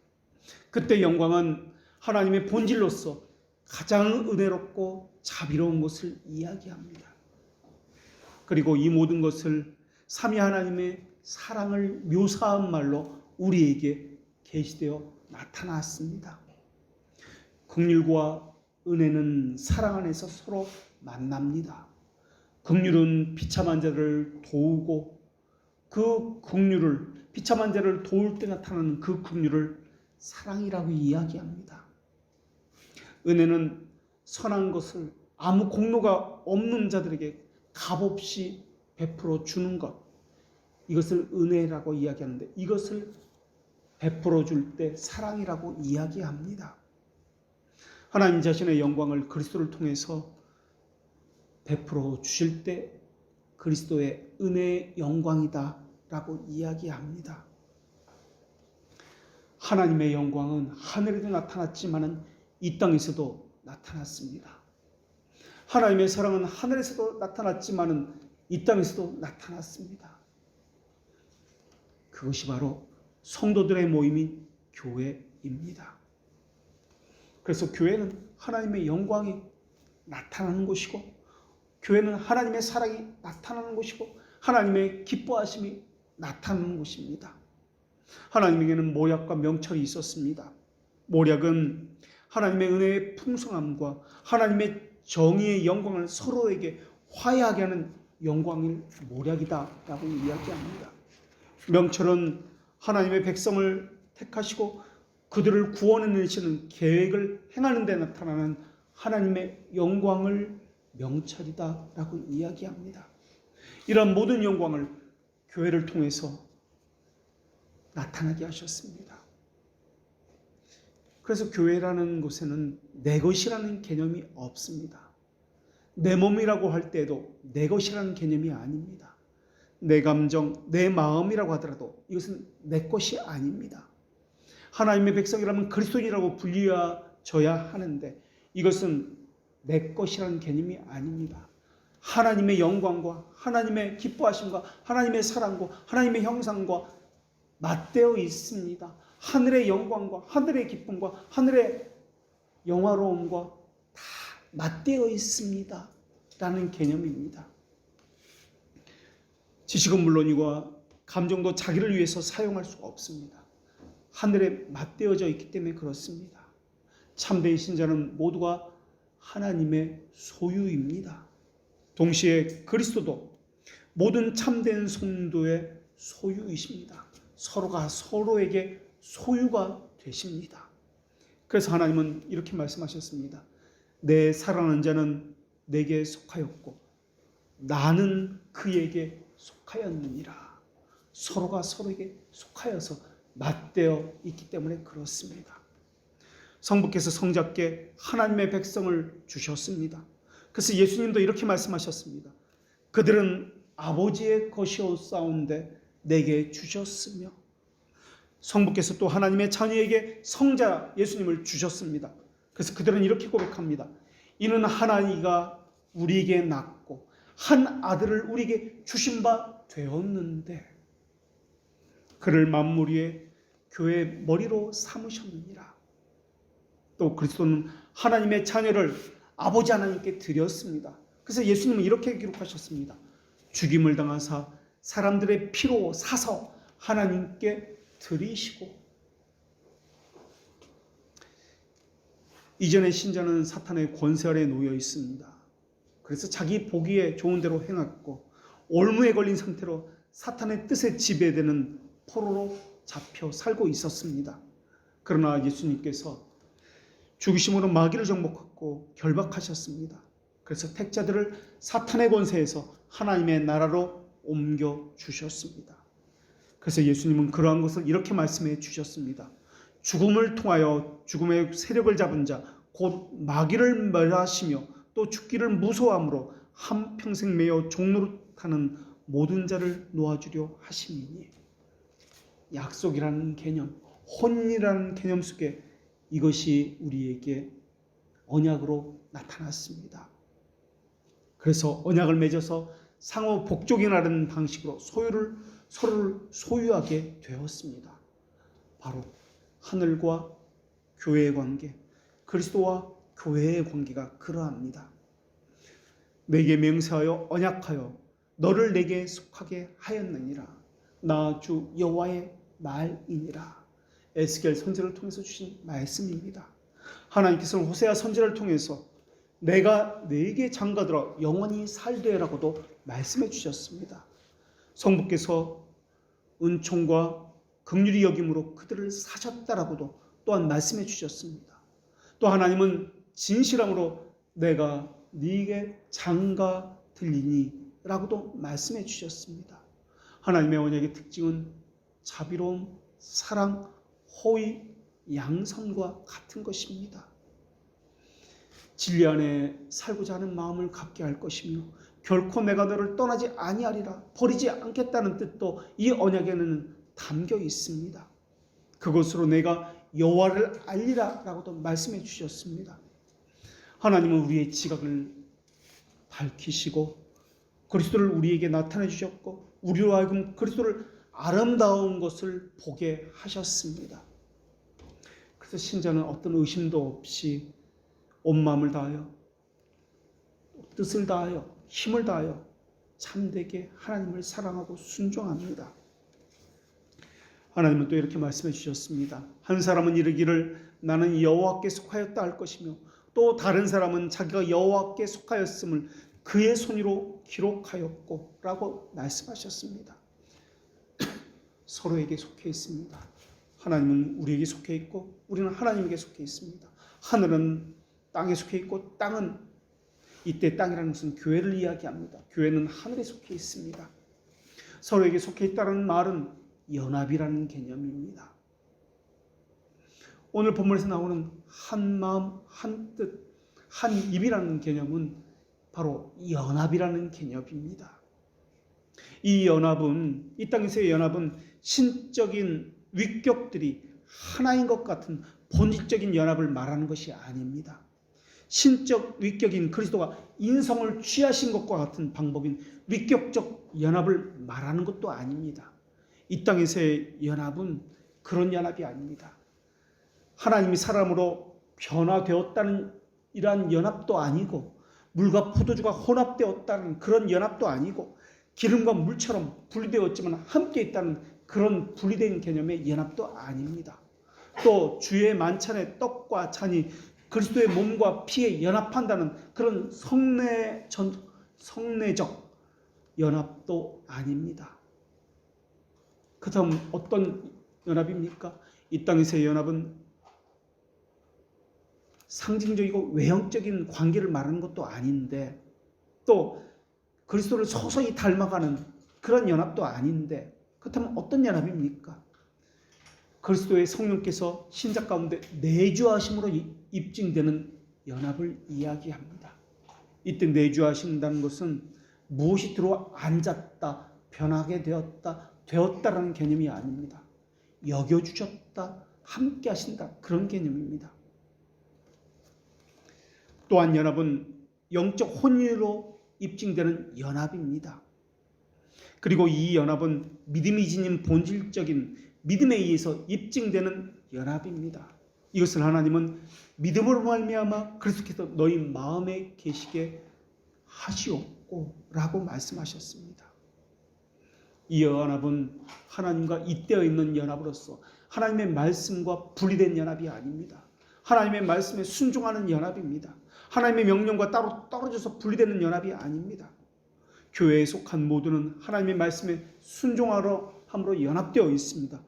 그때 영광은 하나님의 본질로서 가장 은혜롭고 자비로운 것을 이야기합니다. 그리고 이 모든 것을 삼위 하나님의 사랑을 묘사한 말로 우리에게 계시되어 나타났습니다. 긍휼과 은혜는 사랑 안에서 서로 만납니다. 긍휼은 비참한 자를 도우고 그 긍휼을 비참한 자를 도울 때 나타나는 그 긍휼을 사랑이라고 이야기합니다. 은혜는 선한 것을 아무 공로가 없는 자들에게 값없이 베풀어 주는 것, 이것을 은혜라고 이야기하는데 이것을 베풀어 줄 때 사랑이라고 이야기합니다. 하나님 자신의 영광을 그리스도를 통해서 베풀어 주실 때 그리스도의 은혜의 영광이다 라고 이야기합니다. 하나님의 영광은 하늘에도 나타났지만 이 땅에서도 나타났습니다. 하나님의 사랑은 하늘에서도 나타났지만 이 땅에서도 나타났습니다. 그것이 바로 성도들의 모임인 교회입니다. 그래서 교회는 하나님의 영광이 나타나는 곳이고 교회는 하나님의 사랑이 나타나는 곳이고 하나님의 기뻐하심이 나타나는 곳입니다. 하나님에게는 모약과 명철이 있었습니다. 모략은 하나님의 은혜의 풍성함과 하나님의 정의의 영광을 서로에게 화해하게 하는 영광일 모략이다라고 이야기합니다. 명철은 하나님의 백성을 택하시고 그들을 구원해내시는 계획을 행하는 데 나타나는 하나님의 영광을 명철이다라고 이야기합니다. 이러한 모든 영광을 교회를 통해서 나타나게 하셨습니다. 그래서 교회라는 곳에는 내 것이라는 개념이 없습니다. 내 몸이라고 할 때도 내 것이라는 개념이 아닙니다. 내 감정, 내 마음이라고 하더라도 이것은 내 것이 아닙니다. 하나님의 백성이라면 그리스도인이라고 불려져야 하는데 이것은 내 것이라는 개념이 아닙니다. 하나님의 영광과 하나님의 기뻐하심과 하나님의 사랑과 하나님의 형상과 맞대어 있습니다. 하늘의 영광과 하늘의 기쁨과 하늘의 영화로움과 다 맞대어 있습니다. 라는 개념입니다. 지식은 물론이고 감정도 자기를 위해서 사용할 수가 없습니다. 하늘에 맞대어져 있기 때문에 그렇습니다. 참된 신자는 모두가 하나님의 소유입니다. 동시에 그리스도도 모든 참된 성도의 소유이십니다. 서로가 서로에게 소유가 되십니다. 그래서 하나님은 이렇게 말씀하셨습니다. 내 사랑하는 자는 내게 속하였고 나는 그에게 속하였느니라. 서로가 서로에게 속하여서 맞대어 있기 때문에 그렇습니다. 성부께서 성자께 하나님의 백성을 주셨습니다. 그래서 예수님도 이렇게 말씀하셨습니다. 그들은 아버지의 것이었사온데 내게 주셨으며, 성부께서 또 하나님의 자녀에게 성자 예수님을 주셨습니다. 그래서 그들은 이렇게 고백합니다. 이는 하나님이 우리에게 낳고 한 아들을 우리에게 주신 바 되었는데 그를 만물 위에 교회의 머리로 삼으셨느니라. 또 그리스도는 하나님의 자녀를 아버지 하나님께 드렸습니다. 그래서 예수님은 이렇게 기록하셨습니다. 죽임을 당하사 사람들의 피로 사서 하나님께 드리시고. 이전의 신자는 사탄의 권세 아래 놓여 있습니다. 그래서 자기 보기에 좋은 대로 행했고 올무에 걸린 상태로 사탄의 뜻에 지배되는 포로로 잡혀 살고 있었습니다. 그러나 예수님께서 죽으심으로 마귀를 정복하고 결박하셨습니다. 그래서 택자들을 사탄의 권세에서 하나님의 나라로 옮겨주셨습니다. 그래서 예수님은 그러한 것을 이렇게 말씀해 주셨습니다. 죽음을 통하여 죽음의 세력을 잡은 자 곧 마귀를 멸하시며 또 죽기를 무서워함으로 한평생 매여 종노릇하는 모든 자를 놓아주려 하심이니. 약속이라는 개념, 혼이라는 개념 속에 이것이 우리에게 언약으로 나타났습니다. 그래서 언약을 맺어서 상호 복종이라는 방식으로 서로를 소유하게 되었습니다. 바로 하늘과 교회의 관계, 그리스도와 교회의 관계가 그러합니다. 내게 맹세하여 언약하여 너를 내게 속하게 하였느니라. 나 주 여호와의 말이니라. 에스겔 선지자를 통해서 주신 말씀입니다. 하나님께서는 호세아 선지자를 통해서 내가 네게 장가들어 영원히 살되라고도 말씀해 주셨습니다. 성부께서 은총과 긍휼히 여김으로 그들을 사셨다라고도 또한 말씀해 주셨습니다. 또 하나님은 진실함으로 내가 네게 장가 들리니 라고도 말씀해 주셨습니다. 하나님의 언약의 특징은 자비로움, 사랑, 호의, 양선과 같은 것입니다. 진리 안에 살고자 하는 마음을 갖게 할 것이며 결코 내가 너를 떠나지 아니하리라, 버리지 않겠다는 뜻도 이 언약에는 담겨 있습니다. 그것으로 내가 여호와를 알리라 라고도 말씀해 주셨습니다. 하나님은 우리의 지각을 밝히시고 그리스도를 우리에게 나타내 주셨고 우리로 하여금 그리스도를 아름다운 것을 보게 하셨습니다. 그래서 신자는 어떤 의심도 없이 온 마음을 다하여 뜻을 다하여 힘을 다하여 참되게 하나님을 사랑하고 순종합니다. 하나님은 또 이렇게 말씀해 주셨습니다. 한 사람은 이르기를 나는 여호와께 속하였다 할 것이며 또 다른 사람은 자기가 여호와께 속하였음을 그의 손으로 기록하였고 라고 말씀하셨습니다. 서로에게 속해 있습니다. 하나님은 우리에게 속해 있고 우리는 하나님에게 속해 있습니다. 하늘은 땅에 속해 있고 땅은, 이때 땅이라는 것은 교회를 이야기합니다. 교회는 하늘에 속해 있습니다. 서로에게 속해 있다는 말은 연합이라는 개념입니다. 오늘 본문에서 나오는 한 마음, 한 뜻, 한 입이라는 개념은 바로 연합이라는 개념입니다. 이 연합은, 이 땅에서의 연합은 신적인 위격들이 하나인 것 같은 본질적인 연합을 말하는 것이 아닙니다. 신적 위격인 그리스도가 인성을 취하신 것과 같은 방법인 위격적 연합을 말하는 것도 아닙니다. 이 땅에서의 연합은 그런 연합이 아닙니다. 하나님이 사람으로 변화되었다는 이러한 연합도 아니고, 물과 포도주가 혼합되었다는 그런 연합도 아니고, 기름과 물처럼 분리되었지만 함께 있다는 그런 분리된 개념의 연합도 아닙니다. 또 주의 만찬의 떡과 잔이 그리스도의 몸과 피에 연합한다는 그런 성례적 연합도 아닙니다. 그다음 어떤 연합입니까? 이 땅에서의 연합은 상징적이고 외형적인 관계를 말하는 것도 아닌데, 또 그리스도를 서서히 닮아가는 그런 연합도 아닌데, 그렇다면 어떤 연합입니까? 그리스도의 성령께서 신자 가운데 내주하심으로 입증되는 연합을 이야기합니다. 이때 내주하신다는 것은 무엇이 들어와 앉았다, 변하게 되었다라는 개념이 아닙니다. 여겨주셨다, 함께 하신다, 그런 개념입니다. 또한 연합은 영적 혼유로 입증되는 연합입니다. 그리고 이 연합은 믿음이 지닌 본질적인 믿음에 의해서 입증되는 연합입니다. 이것을 하나님은 믿음으로 말미암아 그리스도께서 너희 마음에 계시게 하시옵고 라고 말씀하셨습니다. 이 연합은 하나님과 잇대어 있는 연합으로서 하나님의 말씀과 분리된 연합이 아닙니다. 하나님의 말씀에 순종하는 연합입니다. 하나님의 명령과 따로 떨어져서 분리되는 연합이 아닙니다. 교회에 속한 모두는 하나님의 말씀에 순종하러 함으로 연합되어 있습니다.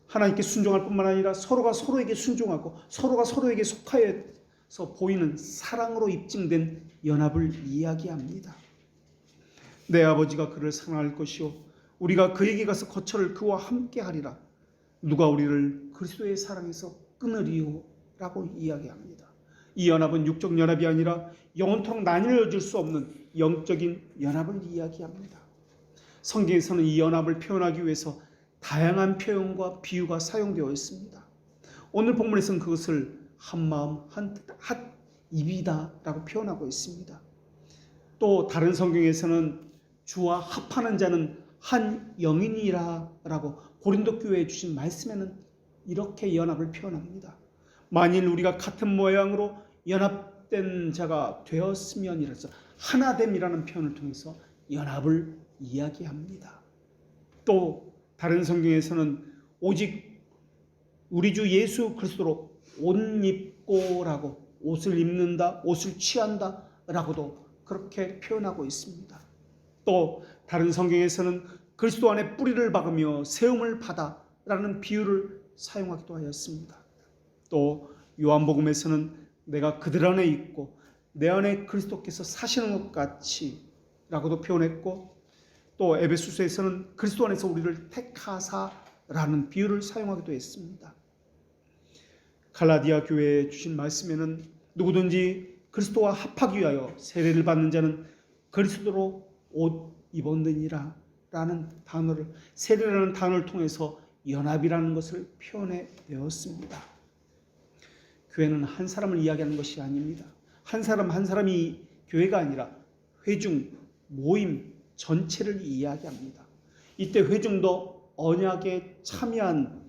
하나님께 순종할 뿐만 아니라 서로가 서로에게 순종하고 서로가 서로에게 속하여서 보이는 사랑으로 입증된 연합을 이야기합니다. 내 아버지가 그를 사랑할 것이요 우리가 그에게 가서 거처를 그와 함께 하리라. 누가 우리를 그리스도의 사랑에서 끊으리요? 라고 이야기합니다. 이 연합은 육적 연합이 아니라 영원토록 나뉘어질 수 없는 영적인 연합을 이야기합니다. 성경에서는 이 연합을 표현하기 위해서 다양한 표현과 비유가 사용되어 있습니다. 오늘 본문에서는 그것을 한 마음, 한 뜻, 한 입이다 라고 표현하고 있습니다. 또 다른 성경에서는 주와 합하는 자는 한 영이니라 라고 고린도 교회에 주신 말씀에는 이렇게 연합을 표현합니다. 만일 우리가 같은 모양으로 연합된 자가 되었으면이라서 하나됨이라는 표현을 통해서 연합을 이야기합니다. 또 다른 성경에서는 오직 우리 주 예수 그리스도로 옷 입고라고, 옷을 입는다, 옷을 취한다 라고도 그렇게 표현하고 있습니다. 또 다른 성경에서는 그리스도 안에 뿌리를 박으며 세움을 받아 라는 비유를 사용하기도 하였습니다. 또 요한복음에서는 내가 그들 안에 있고 내 안에 그리스도께서 사시는 것 같이 라고도 표현했고, 또 에베소서에서는 그리스도 안에서 우리를 택하사라는 비유를 사용하기도 했습니다. 갈라디아 교회에 주신 말씀에는 누구든지 그리스도와 합하기 위하여 세례를 받는 자는 그리스도로 옷 입었느니라 라는 단어를, 세례라는 단어를 통해서 연합이라는 것을 표현해 되었습니다. 교회는 한 사람을 이야기하는 것이 아닙니다. 한 사람 한 사람이 교회가 아니라 회중, 모임 전체를 이야기합니다. 이때 회중도 언약에 참여한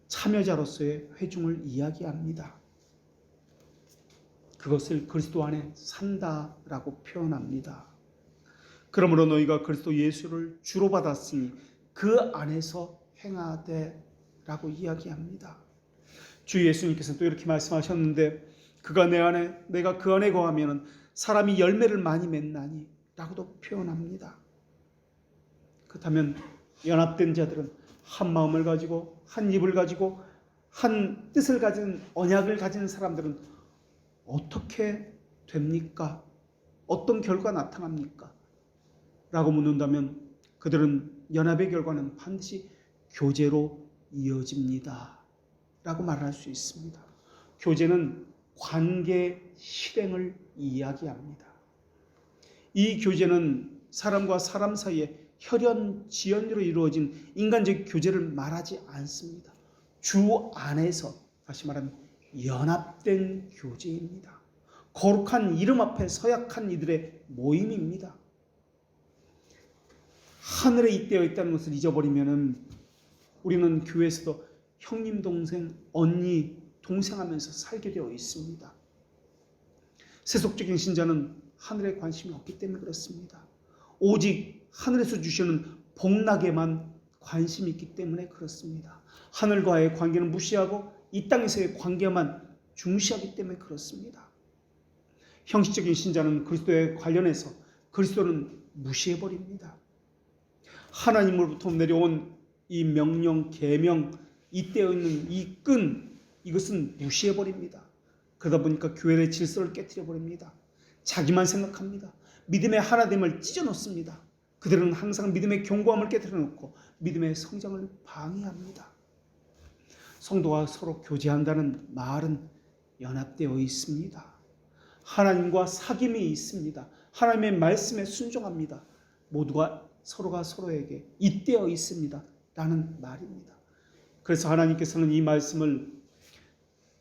참여자로서의 회중을 이야기합니다. 그것을 그리스도 안에 산다라고 표현합니다. 그러므로 너희가 그리스도 예수를 주로 받았으니 그 안에서 행하되 라고 이야기합니다. 주 예수님께서는 또 이렇게 말씀하셨는데 그가 내 안에 내가 그 안에 거하면 사람이 열매를 많이 맺나니 라고도 표현합니다. 그렇다면 연합된 자들은 한 마음을 가지고 한 입을 가지고 한 뜻을 가진 언약을 가진 사람들은 어떻게 됩니까? 어떤 결과가 나타납니까? 라고 묻는다면 그들은 연합의 결과는 반드시 교제로 이어집니다. 라고 말할 수 있습니다. 교제는 관계 실행을 이야기합니다. 이 교제는 사람과 사람 사이에 혈연지연으로 이루어진 인간적 교제를 말하지 않습니다. 주 안에서 다시 말하면 연합된 교제입니다. 거룩한 이름 앞에 서약한 이들의 모임입니다. 하늘에 잇대어 있다는 것을 잊어버리면 우리는 교회에서도 형님, 동생, 언니, 동생하면서 살게 되어 있습니다. 세속적인 신자는 하늘에 관심이 없기 때문에 그렇습니다. 오직 하늘에서 주시는 복락에만 관심이 있기 때문에 그렇습니다. 하늘과의 관계는 무시하고 이 땅에서의 관계만 중시하기 때문에 그렇습니다. 형식적인 신자는 그리스도에 관련해서 그리스도는 무시해버립니다. 하나님으로부터 내려온 이 명령, 계명, 잇대어 있는 이 끈, 이것은 무시해버립니다. 그러다 보니까 교회의 질서를 깨트려버립니다. 자기만 생각합니다. 믿음의 하나됨을 찢어놓습니다. 그들은 항상 믿음의 견고함을 깨트려놓고 믿음의 성장을 방해합니다. 성도가 서로 교제한다는 말은 연합되어 있습니다. 하나님과 사귐이 있습니다. 하나님의 말씀에 순종합니다. 모두가 서로가 서로에게 잇대어 있습니다. 라는 말입니다. 그래서 하나님께서는 이 말씀을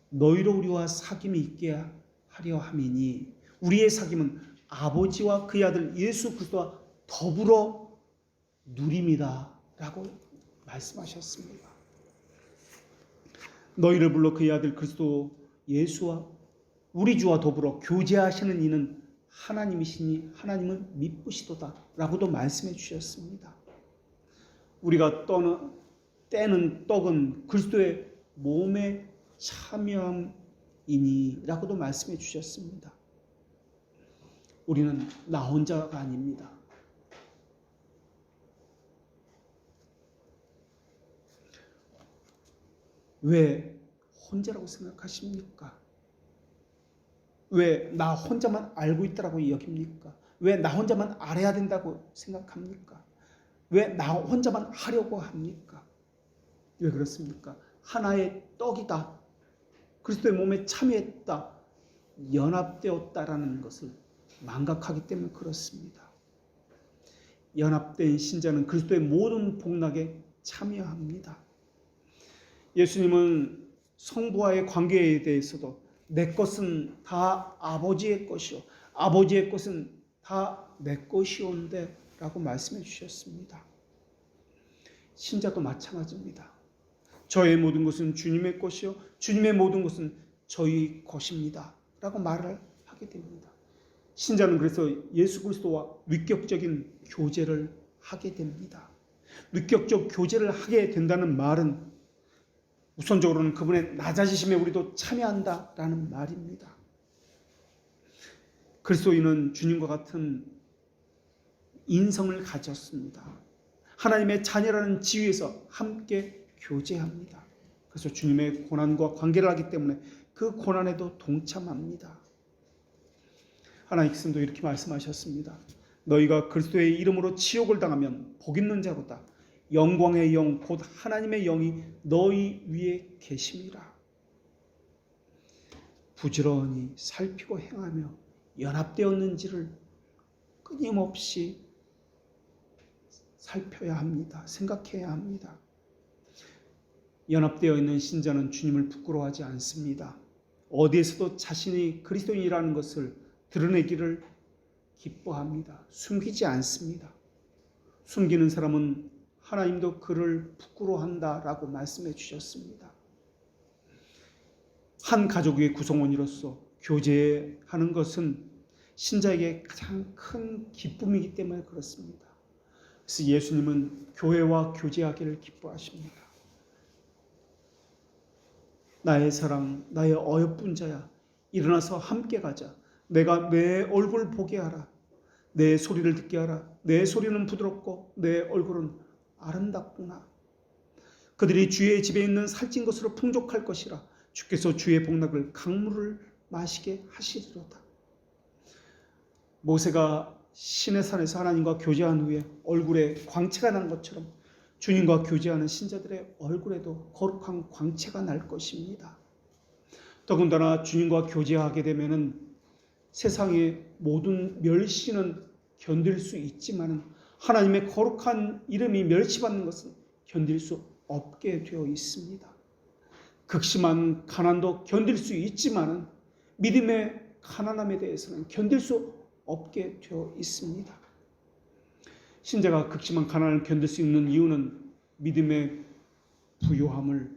너희로 우리와 사귐이 있게 하려 함이니 우리의 사귐은 아버지와 그의 아들 예수 그리스도와 더불어 누림이다 라고 말씀하셨습니다. 너희를 불러 그의 아들 그리스도 예수와 우리 주와 더불어 교제하시는 이는 하나님이시니 하나님을 미쁘시도다 라고도 말씀해 주셨습니다. 우리가 떼는 떡은 그리스도의 몸에 참여함이니 라고도 말씀해 주셨습니다. 우리는 나 혼자가 아닙니다. 왜 혼자라고 생각하십니까? 왜 나 혼자만 알고 있다라고 여깁니까? 왜 나 혼자만 알아야 된다고 생각합니까? 왜 나 혼자만 하려고 합니까? 왜 그렇습니까? 하나의 떡이다. 그리스도의 몸에 참여했다. 연합되었다라는 것을 망각하기 때문에 그렇습니다. 연합된 신자는 그리스도의 모든 복락에 참여합니다. 예수님은 성부와의 관계에 대해서도 내 것은 다 아버지의 것이요 아버지의 것은 다 내 것이온데 라고 말씀해 주셨습니다. 신자도 마찬가지입니다. 저의 모든 것은 주님의 것이요 주님의 모든 것은 저희 것입니다 라고 말을 하게 됩니다. 신자는 그래서 예수 그리스도와 위격적인 교제를 하게 됩니다. 위격적 교제를 하게 된다는 말은 우선적으로는 그분의 낮아지심에 우리도 참여한다라는 말입니다. 그리스도인은 주님과 같은 인성을 가졌습니다. 하나님의 자녀라는 지위에서 함께 교제합니다. 그래서 주님의 고난과 관계를 하기 때문에 그 고난에도 동참합니다. 하나님께서도 이렇게 말씀하셨습니다. 너희가 그리스도의 이름으로 치욕을 당하면 복 있는 자로다. 영광의 영 곧 하나님의 영이 너희 위에 계심이라. 부지런히 살피고 행하며 연합되었는지를 끊임없이 살펴야 합니다. 생각해야 합니다. 연합되어 있는 신자는 주님을 부끄러워하지 않습니다. 어디에서도 자신이 그리스도인이라는 것을 드러내기를 기뻐합니다. 숨기지 않습니다. 숨기는 사람은 하나님도 그를 부끄러워한다라고 말씀해 주셨습니다. 한 가족의 구성원으로서 교제하는 것은 신자에게 가장 큰 기쁨이기 때문에 그렇습니다. 그래서 예수님은 교회와 교제하기를 기뻐하십니다. 나의 사랑, 나의 어여쁜 자야, 일어나서 함께 가자. 내가 내 얼굴 보게 하라. 내 소리를 듣게 하라. 내 소리는 부드럽고 내 얼굴은 아름답구나. 그들이 주의 집에 있는 살찐 것으로 풍족할 것이라. 주께서 주의 복락을 강물을 마시게 하시리로다. 모세가 시내산에서 하나님과 교제한 후에 얼굴에 광채가 난 것처럼 주님과 교제하는 신자들의 얼굴에도 거룩한 광채가 날 것입니다. 더군다나 주님과 교제하게 되면은 세상의 모든 멸시는 견딜 수 있지만 하나님의 거룩한 이름이 멸시받는 것은 견딜 수 없게 되어 있습니다. 극심한 가난도 견딜 수 있지만 믿음의 가난함에 대해서는 견딜 수 없게 되어 있습니다. 신자가 극심한 가난을 견딜 수 있는 이유는 믿음의 부요함을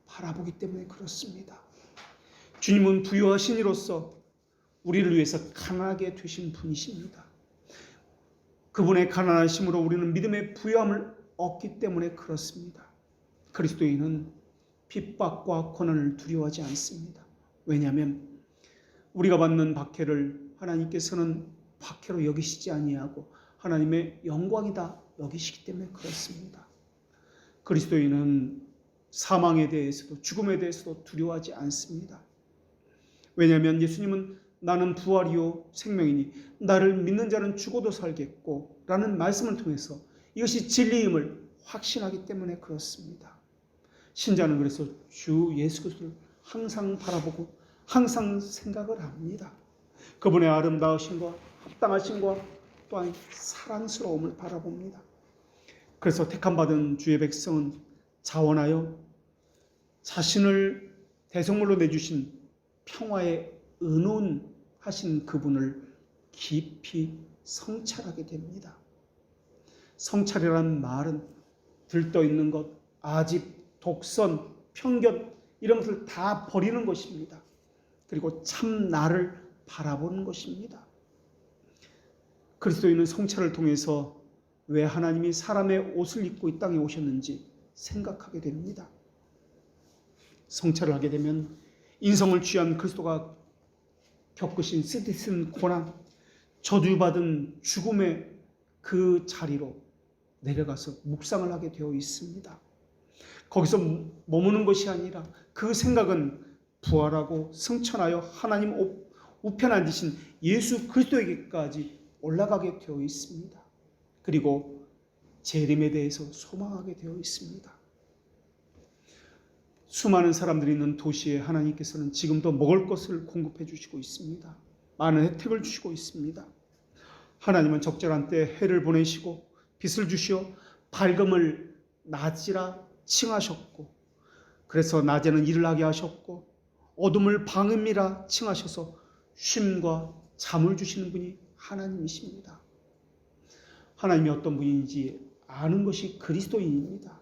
바라보기 때문에 그렇습니다. 주님은 부요하신 이로서 우리를 위해서 가난하게 되신 분이십니다. 그분의 가난하심으로 우리는 믿음의 부요함을 얻기 때문에 그렇습니다. 그리스도인은 핍박과 고난을 두려워하지 않습니다. 왜냐하면 우리가 받는 박해를 하나님께서는 박해로 여기시지 아니하고 하나님의 영광이다 여기시기 때문에 그렇습니다. 그리스도인은 사망에 대해서도 죽음에 대해서도 두려워하지 않습니다. 왜냐하면 예수님은 나는 부활이요 생명이니 나를 믿는 자는 죽어도 살겠고 라는 말씀을 통해서 이것이 진리임을 확신하기 때문에 그렇습니다. 신자는 그래서 주 예수 그리스도를 항상 바라보고 항상 생각을 합니다. 그분의 아름다우심과 합당하심과 또한 사랑스러움을 바라봅니다. 그래서 택함받은 주의 백성은 자원하여 자신을 대성물로 내주신 평화의 은혼하신 그분을 깊이 성찰하게 됩니다. 성찰이라는 말은 들떠있는 것, 아집, 독선, 편견 이런 것을 다 버리는 것입니다. 그리고 참 나를 바라보는 것입니다. 그리스도인은 성찰을 통해서 왜 하나님이 사람의 옷을 입고 이 땅에 오셨는지 생각하게 됩니다. 성찰을 하게 되면 인성을 취한 그리스도가 겪으신 쓰디쓴 고난, 저주받은 죽음의 그 자리로 내려가서 묵상을 하게 되어 있습니다. 거기서 머무는 것이 아니라 그 생각은 부활하고 승천하여 하나님 우편 앉으신 예수 그리스도에게까지 올라가게 되어 있습니다. 그리고 재림에 대해서 소망하게 되어 있습니다. 수많은 사람들이 있는 도시에 하나님께서는 지금도 먹을 것을 공급해 주시고 있습니다. 많은 혜택을 주시고 있습니다. 하나님은 적절한 때 해를 보내시고 빛을 주시어 밝음을 낮이라 칭하셨고 그래서 낮에는 일을 하게 하셨고 어둠을 방음이라 칭하셔서 쉼과 잠을 주시는 분이 하나님이십니다. 하나님이 어떤 분인지 아는 것이 그리스도인입니다.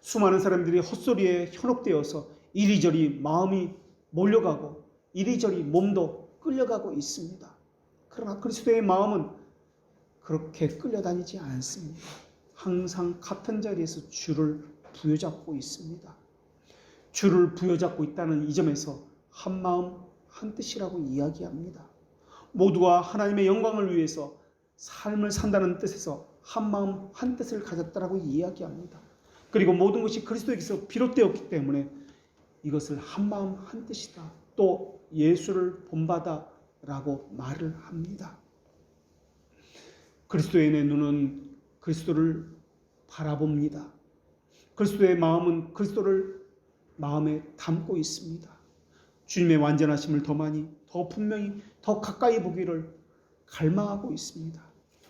수많은 사람들이 헛소리에 현혹되어서 이리저리 마음이 몰려가고 이리저리 몸도 끌려가고 있습니다. 그러나 그리스도의 마음은 그렇게 끌려다니지 않습니다. 항상 같은 자리에서 주를 부여잡고 있습니다. 주를 부여잡고 있다는 이 점에서 한 마음 한 뜻이라고 이야기합니다. 모두가 하나님의 영광을 위해서 삶을 산다는 뜻에서 한 마음 한 뜻을 가졌다라고 이야기합니다. 그리고 모든 것이 그리스도에게서 비롯되었기 때문에 이것을 한 마음 한 뜻이다. 또 예수를 본받아라고 말을 합니다. 그리스도인의 눈은 그리스도를 바라봅니다. 그리스도의 마음은 그리스도를 마음에 담고 있습니다. 주님의 완전하심을 더 많이, 더 분명히, 더 가까이 보기를 갈망하고 있습니다.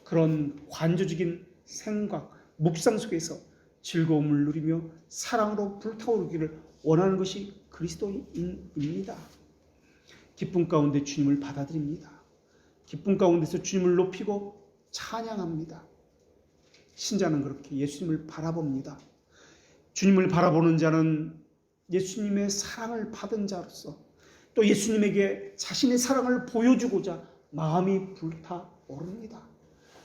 그런 관조적인 생각, 묵상 속에서 즐거움을 누리며 사랑으로 불타오르기를 원하는 것이 그리스도인입니다. 기쁨 가운데 주님을 받아들입니다. 기쁨 가운데서 주님을 높이고 찬양합니다. 신자는 그렇게 예수님을 바라봅니다. 주님을 바라보는 자는 예수님의 사랑을 받은 자로서 또 예수님에게 자신의 사랑을 보여주고자 마음이 불타오릅니다.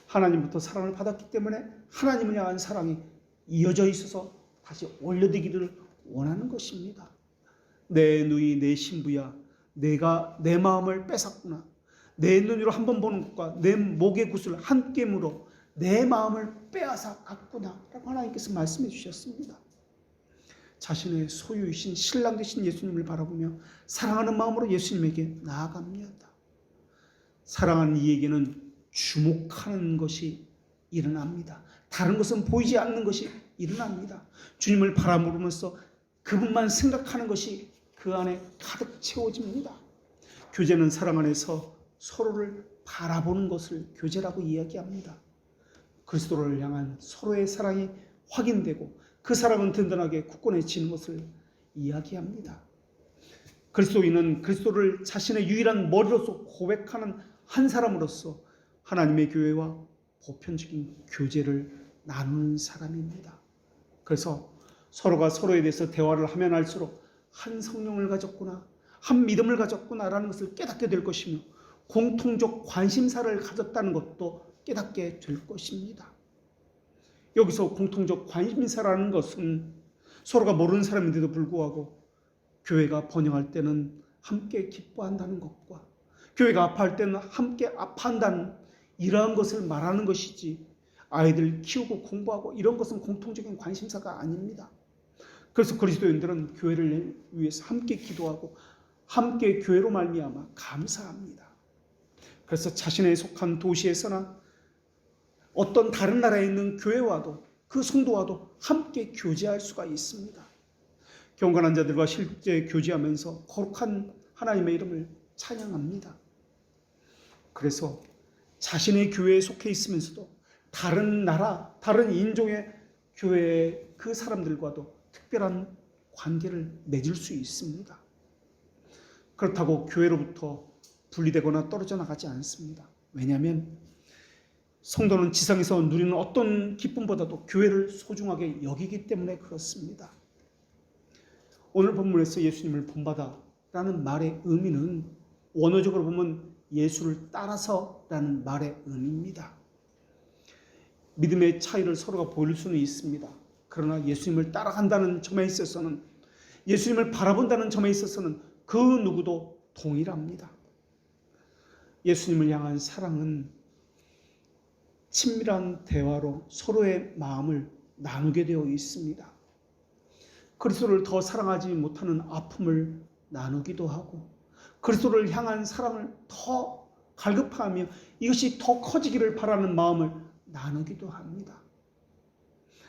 하나님부터 사랑을 받았기 때문에 하나님을 향한 사랑이 이어져 있어서 다시 올려드기를 원하는 것입니다. 내 누이 내 신부야, 내가 내 마음을 뺏었구나. 내 눈으로 한 번 보는 것과 내 목의 굿을 함께 물어 내 마음을 빼앗아 갔구나 라고 하나님께서 말씀해 주셨습니다. 자신의 소유이신 신랑 되신 예수님을 바라보며 사랑하는 마음으로 예수님에게 나아갑니다. 사랑하는 이에게는 주목하는 것이 일어납니다. 다른 것은 보이지 않는 것이 일어납니다. 주님을 바라보면서 그분만 생각하는 것이 그 안에 가득 채워집니다. 교제는 사랑 안에서 서로를 바라보는 것을 교제라고 이야기합니다. 그리스도를 향한 서로의 사랑이 확인되고 그 사랑은 든든하게 굳건해지는 것을 이야기합니다. 그리스도인은 그리스도를 자신의 유일한 머리로서 고백하는 한 사람으로서 하나님의 교회와 보편적인 교제를 나누는 사람입니다. 그래서 서로가 서로에 대해서 대화를 하면 할수록 한 성령을 가졌구나, 한 믿음을 가졌구나라는 것을 깨닫게 될 것이며 공통적 관심사를 가졌다는 것도 깨닫게 될 것입니다. 여기서 공통적 관심사라는 것은 서로가 모르는 사람인데도 불구하고 교회가 번영할 때는 함께 기뻐한다는 것과 교회가 아파할 때는 함께 아파한다는 이러한 것을 말하는 것이지, 아이들 키우고 공부하고 이런 것은 공통적인 관심사가 아닙니다. 그래서 그리스도인들은 교회를 위해서 함께 기도하고 함께 교회로 말미암아 감사합니다. 그래서 자신에 속한 도시에서나 어떤 다른 나라에 있는 교회와도 그 성도와도 함께 교제할 수가 있습니다. 경건한 자들과 실제 교제하면서 거룩한 하나님의 이름을 찬양합니다. 그래서 자신의 교회에 속해 있으면서도 다른 나라, 다른 인종의 교회의 그 사람들과도 특별한 관계를 맺을 수 있습니다. 그렇다고 교회로부터 분리되거나 떨어져 나가지 않습니다. 왜냐하면 성도는 지상에서 누리는 어떤 기쁨보다도 교회를 소중하게 여기기 때문에 그렇습니다. 오늘 본문에서 예수님을 본받아라는 말의 의미는 원어적으로 보면 예수를 따라서라는 말의 의미입니다. 믿음의 차이를 서로가 보일 수는 있습니다. 그러나 예수님을 따라간다는 점에 있어서는, 예수님을 바라본다는 점에 있어서는 그 누구도 동일합니다. 예수님을 향한 사랑은 친밀한 대화로 서로의 마음을 나누게 되어 있습니다. 그리스도를 더 사랑하지 못하는 아픔을 나누기도 하고 그리스도를 향한 사랑을 더 갈급하며 이것이 더 커지기를 바라는 마음을 나누기도 합니다.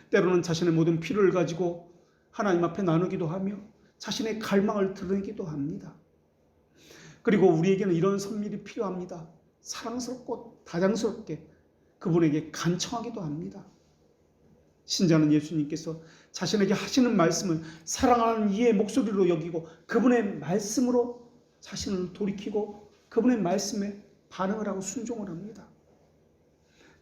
때로는 자신의 모든 필요를 가지고 하나님 앞에 나누기도 하며 자신의 갈망을 드러내기도 합니다. 그리고 우리에게는 이런 선밀이 필요합니다. 사랑스럽고 다정스럽게 그분에게 간청하기도 합니다. 신자는 예수님께서 자신에게 하시는 말씀을 사랑하는 이의 목소리로 여기고 그분의 말씀으로 자신을 돌이키고 그분의 말씀에 반응을 하고 순종을 합니다.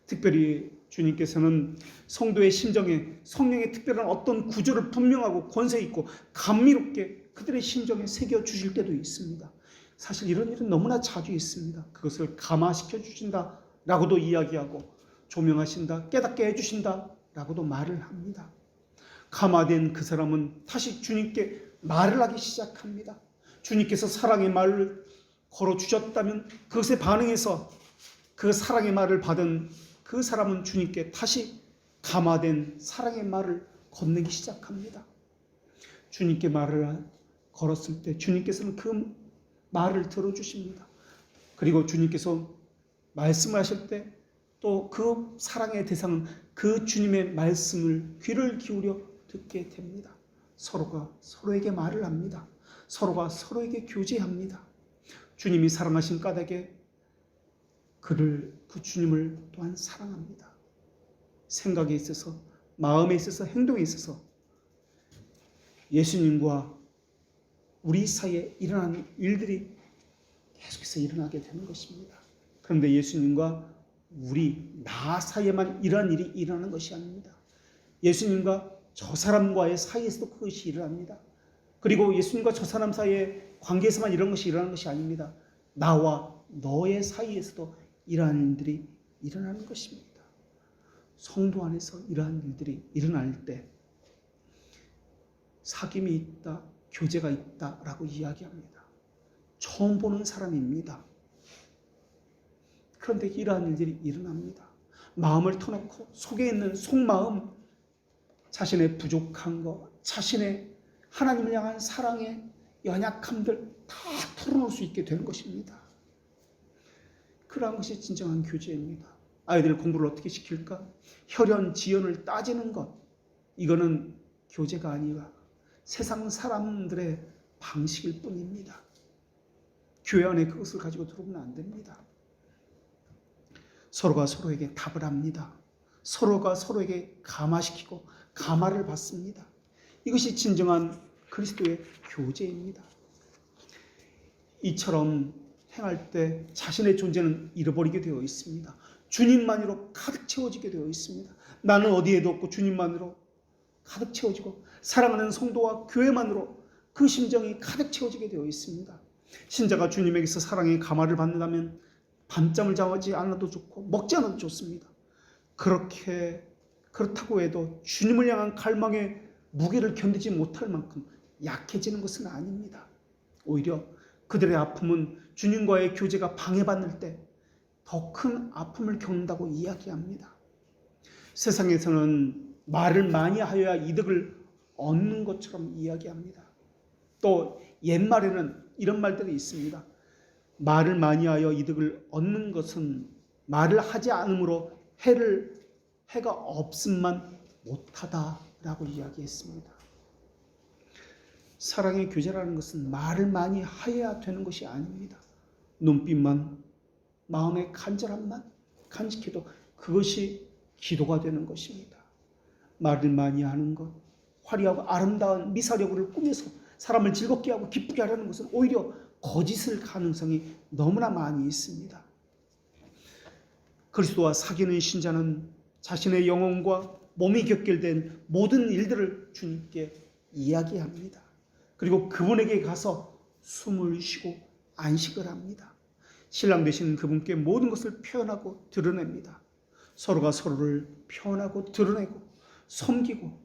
특별히 주님께서는 성도의 심정에 성령의 특별한 어떤 구조를 분명하고 권세 있고 감미롭게 그들의 심정에 새겨주실 때도 있습니다. 사실 이런 일은 너무나 자주 있습니다. 그것을 감화시켜 주신다라고도 이야기하고 조명하신다, 깨닫게 해주신다 라고도 말을 합니다. 감화된 그 사람은 다시 주님께 말을 하기 시작합니다. 주님께서 사랑의 말을 걸어주셨다면 그것에 반응해서 그 사랑의 말을 받은 그 사람은 주님께 다시 감화된 사랑의 말을 건네기 시작합니다. 주님께 말을 걸었을 때 주님께서는 그 말을 들어주십니다. 그리고 주님께서 말씀을 하실 때 또 그 사랑의 대상은 그 주님의 말씀을 귀를 기울여 듣게 됩니다. 서로가 서로에게 말을 합니다. 서로가 서로에게 교제합니다. 주님이 사랑하신 까닭에 그 주님을 또한 사랑합니다. 생각에 있어서, 마음에 있어서, 행동에 있어서 예수님과 우리 사이에 일어나는 일들이 계속해서 일어나게 되는 것입니다. 그런데 예수님과 나 사이에만 이러한 일이 일어나는 것이 아닙니다. 예수님과 저 사람과의 사이에서도 그것이 일어납니다. 그리고 예수님과 저 사람 사이의 관계에서만 이런 것이 일어나는 것이 아닙니다. 나와 너의 사이에서도 이러한 일들이 일어나는 것입니다. 성도 안에서 이러한 일들이 일어날 때 사귐이 있다, 교제가 있다라고 이야기합니다. 처음 보는 사람입니다. 그런데 이러한 일들이 일어납니다. 마음을 터놓고 속에 있는 속마음, 자신의 부족한 것, 자신의 하나님을 향한 사랑의 연약함들 다 털어놓을 수 있게 되는 것입니다. 그러한 것이 진정한 교제입니다. 아이들 공부를 어떻게 시킬까? 혈연, 지연을 따지는 것, 이거는 교제가 아니라 세상 사람들의 방식일 뿐입니다. 교회 안에 그것을 가지고 들어오면 안 됩니다. 서로가 서로에게 답을 합니다. 서로가 서로에게 감화시키고 감화를 받습니다. 이것이 진정한 그리스도의 교제입니다. 이처럼 행할 때 자신의 존재는 잃어버리게 되어 있습니다. 주님만으로 가득 채워지게 되어 있습니다. 나는 어디에도 없고 주님만으로 가득 채워지고 사랑하는 성도와 교회만으로 그 심정이 가득 채워지게 되어 있습니다. 신자가 주님에게서 사랑의 감화를 받는다면 밤잠을 자지 않아도 좋고 먹지 않아도 좋습니다. 그렇다고 해도 주님을 향한 갈망의 무게를 견디지 못할 만큼 약해지는 것은 아닙니다. 오히려 그들의 아픔은 주님과의 교제가 방해받을 때 더 큰 아픔을 겪는다고 이야기합니다. 세상에서는 말을 많이 하여야 이득을 얻는 것처럼 이야기합니다. 또 옛말에는 이런 말들이 있습니다. 말을 많이 하여 이득을 얻는 것은 말을 하지 않으므로 해가 없음만 못하다라고 이야기했습니다. 사랑의 교제라는 것은 말을 많이 하여야 되는 것이 아닙니다. 눈빛만, 마음의 간절함만 간직해도 그것이 기도가 되는 것입니다. 말을 많이 하는 것, 화려하고 아름다운 미사여구를 꾸며서 사람을 즐겁게 하고 기쁘게 하려는 것은 오히려 거짓일 가능성이 너무나 많이 있습니다. 그리스도와 사귀는 신자는 자신의 영혼과 몸이 격결된 모든 일들을 주님께 이야기합니다. 그리고 그분에게 가서 숨을 쉬고 안식을 합니다. 신랑 되시는 그분께 모든 것을 표현하고 드러냅니다. 서로가 서로를 표현하고 드러내고 섬기고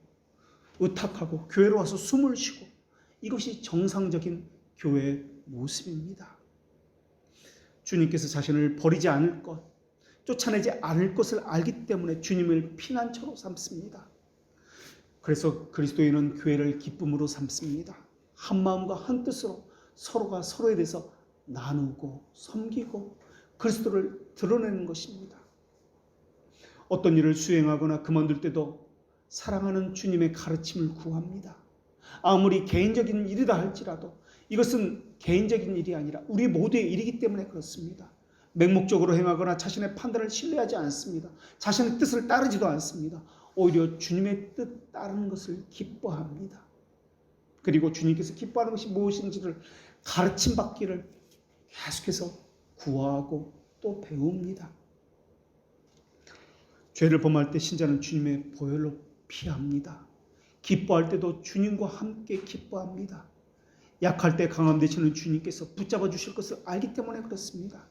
의탁하고 교회로 와서 숨을 쉬고, 이것이 정상적인 교회의 모습입니다. 주님께서 자신을 버리지 않을 것, 쫓아내지 않을 것을 알기 때문에 주님을 피난처로 삼습니다. 그래서 그리스도인은 교회를 기쁨으로 삼습니다. 한 마음과 한 뜻으로 서로가 서로에 대해서 나누고 섬기고 그리스도를 드러내는 것입니다. 어떤 일을 수행하거나 그만둘 때도 사랑하는 주님의 가르침을 구합니다. 아무리 개인적인 일이다 할지라도 이것은 개인적인 일이 아니라 우리 모두의 일이기 때문에 그렇습니다. 맹목적으로 행하거나 자신의 판단을 신뢰하지 않습니다. 자신의 뜻을 따르지도 않습니다. 오히려 주님의 뜻 따르는 것을 기뻐합니다. 그리고 주님께서 기뻐하는 것이 무엇인지를 가르침 받기를 계속해서 구하고 또 배웁니다. 죄를 범할 때 신자는 주님의 보혈로 피합니다. 기뻐할 때도 주님과 함께 기뻐합니다. 약할 때 강함 되시는 주님께서 붙잡아 주실 것을 알기 때문에 그렇습니다.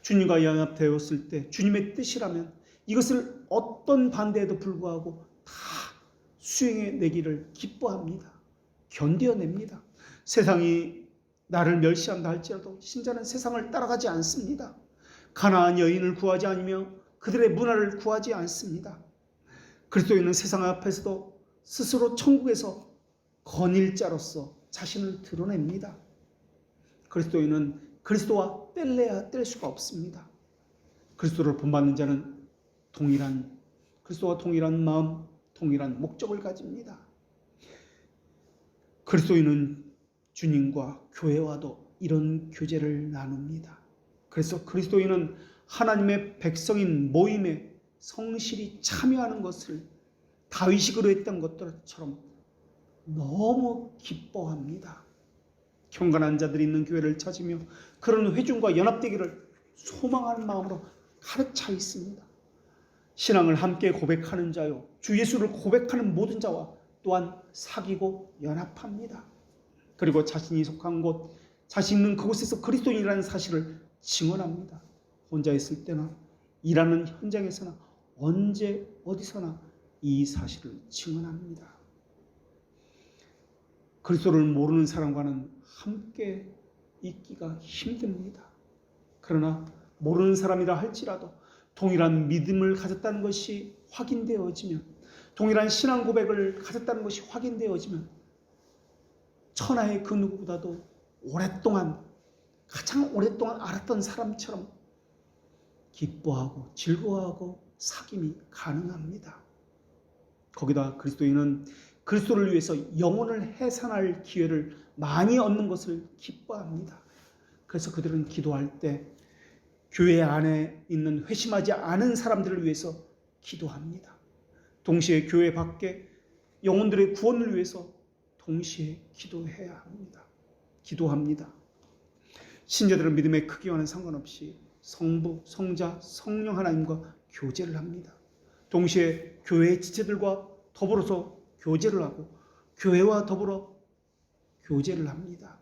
주님과 연합되었을 때 주님의 뜻이라면 이것을 어떤 반대에도 불구하고 다 수행해내기를 기뻐합니다. 견뎌냅니다. 세상이 나를 멸시한다 할지라도 신자는 세상을 따라가지 않습니다. 가나안 여인을 구하지 않으며 그들의 문화를 구하지 않습니다. 그리스도인은 세상 앞에서도 스스로 천국에서 건일자로서 자신을 드러냅니다. 그리스도인은 그리스도와 뗄 수가 없습니다. 그리스도를 본받는 자는 그리스도와 동일한 마음, 동일한 목적을 가집니다. 그리스도인은 주님과 교회와도 이런 교제를 나눕니다. 그래서 그리스도인은 하나님의 백성인 모임에 성실히 참여하는 것을 다윗이 그러했던 것들처럼 너무 기뻐합니다. 경건한 자들이 있는 교회를 찾으며 그런 회중과 연합되기를 소망하는 마음으로 가득 차 있습니다. 신앙을 함께 고백하는 자요, 주 예수를 고백하는 모든 자와 또한 사귀고 연합합니다. 그리고 자신이 속한 곳, 자신 있는 그곳에서 그리스도인이라는 사실을 증언합니다. 혼자 있을 때나 일하는 현장에서나 언제 어디서나 이 사실을 증언합니다. 그리스도를 모르는 사람과는 함께 있기가 힘듭니다. 그러나 모르는 사람이라 할지라도 동일한 믿음을 가졌다는 것이 확인되어지면, 동일한 신앙 고백을 가졌다는 것이 확인되어지면 천하의 그 누구보다도 가장 오랫동안 알았던 사람처럼 기뻐하고 즐거워하고 사귐이 가능합니다. 거기다 그리스도인은 그리스도를 위해서 영혼을 해산할 기회를 많이 얻는 것을 기뻐합니다. 그래서 그들은 기도할 때 교회 안에 있는 회심하지 않은 사람들을 위해서 기도합니다. 동시에 교회 밖에 영혼들의 구원을 위해서 동시에 기도합니다. 신자들은 믿음의 크기와는 상관없이 성부, 성자, 성령 하나님과 교제를 합니다. 동시에 교회의 지체들과 더불어서 교제를 하고 교회와 더불어 교제를 합니다.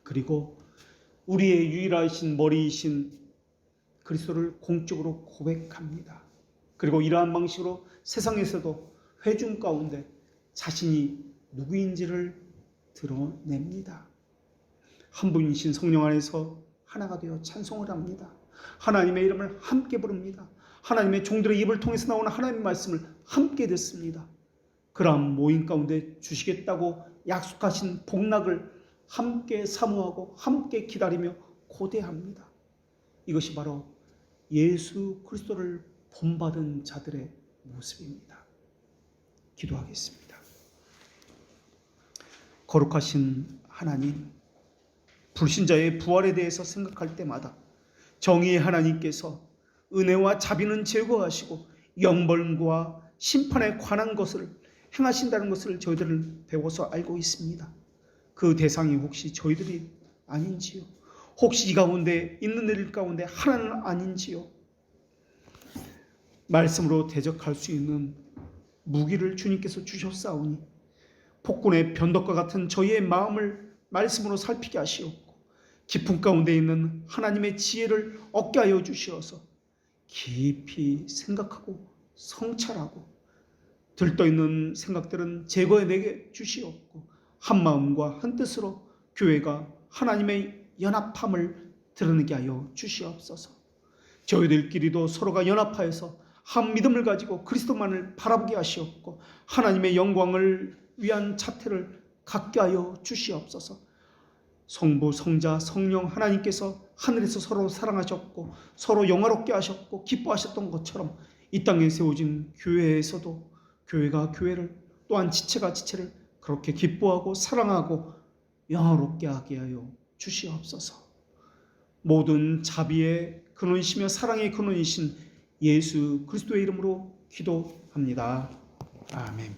그리고 우리의 유일하신 머리이신 그리스도를 공적으로 고백합니다. 그리고 이러한 방식으로 세상에서도 회중 가운데 자신이 누구인지를 드러냅니다. 한 분이신 성령 안에서 하나가 되어 찬송을 합니다. 하나님의 이름을 함께 부릅니다. 하나님의 종들의 입을 통해서 나오는 하나님의 말씀을 함께 듣습니다. 그러한 모임 가운데 주시겠다고 약속하신 복락을 함께 사모하고 함께 기다리며 고대합니다. 이것이 바로 예수 그리스도를 본받은 자들의 모습입니다. 기도하겠습니다. 거룩하신 하나님, 불신자의 부활에 대해서 생각할 때마다 정의의 하나님께서 은혜와 자비는 제거하시고 영벌과 심판에 관한 것을 행하신다는 것을 저희들은 배워서 알고 있습니다. 그 대상이 혹시 저희들이 아닌지요? 혹시 이 가운데 있는 일 가운데 하나는 아닌지요? 말씀으로 대적할 수 있는 무기를 주님께서 주셨사오니 폭군의 변덕과 같은 저희의 마음을 말씀으로 살피게 하시옵고 깊은 가운데 있는 하나님의 지혜를 얻게 하여 주시어서 깊이 생각하고 성찰하고 들떠있는 생각들은 제거해내게 주시옵고 한 마음과 한 뜻으로 교회가 하나님의 연합함을 드러내게 하여 주시옵소서. 저희들끼리도 서로가 연합하여서 한 믿음을 가지고 그리스도만을 바라보게 하시옵고 하나님의 영광을 위한 자태를 갖게 하여 주시옵소서. 성부, 성자, 성령 하나님께서 하늘에서 서로 사랑하셨고 서로 영화롭게 하셨고 기뻐하셨던 것처럼 이 땅에 세워진 교회에서도 교회가 교회를 또한 지체가 지체를 그렇게 기뻐하고 사랑하고 영화롭게 하게 하여 주시옵소서. 모든 자비의 근원이시며 사랑의 근원이신 예수 그리스도의 이름으로 기도합니다. 아멘.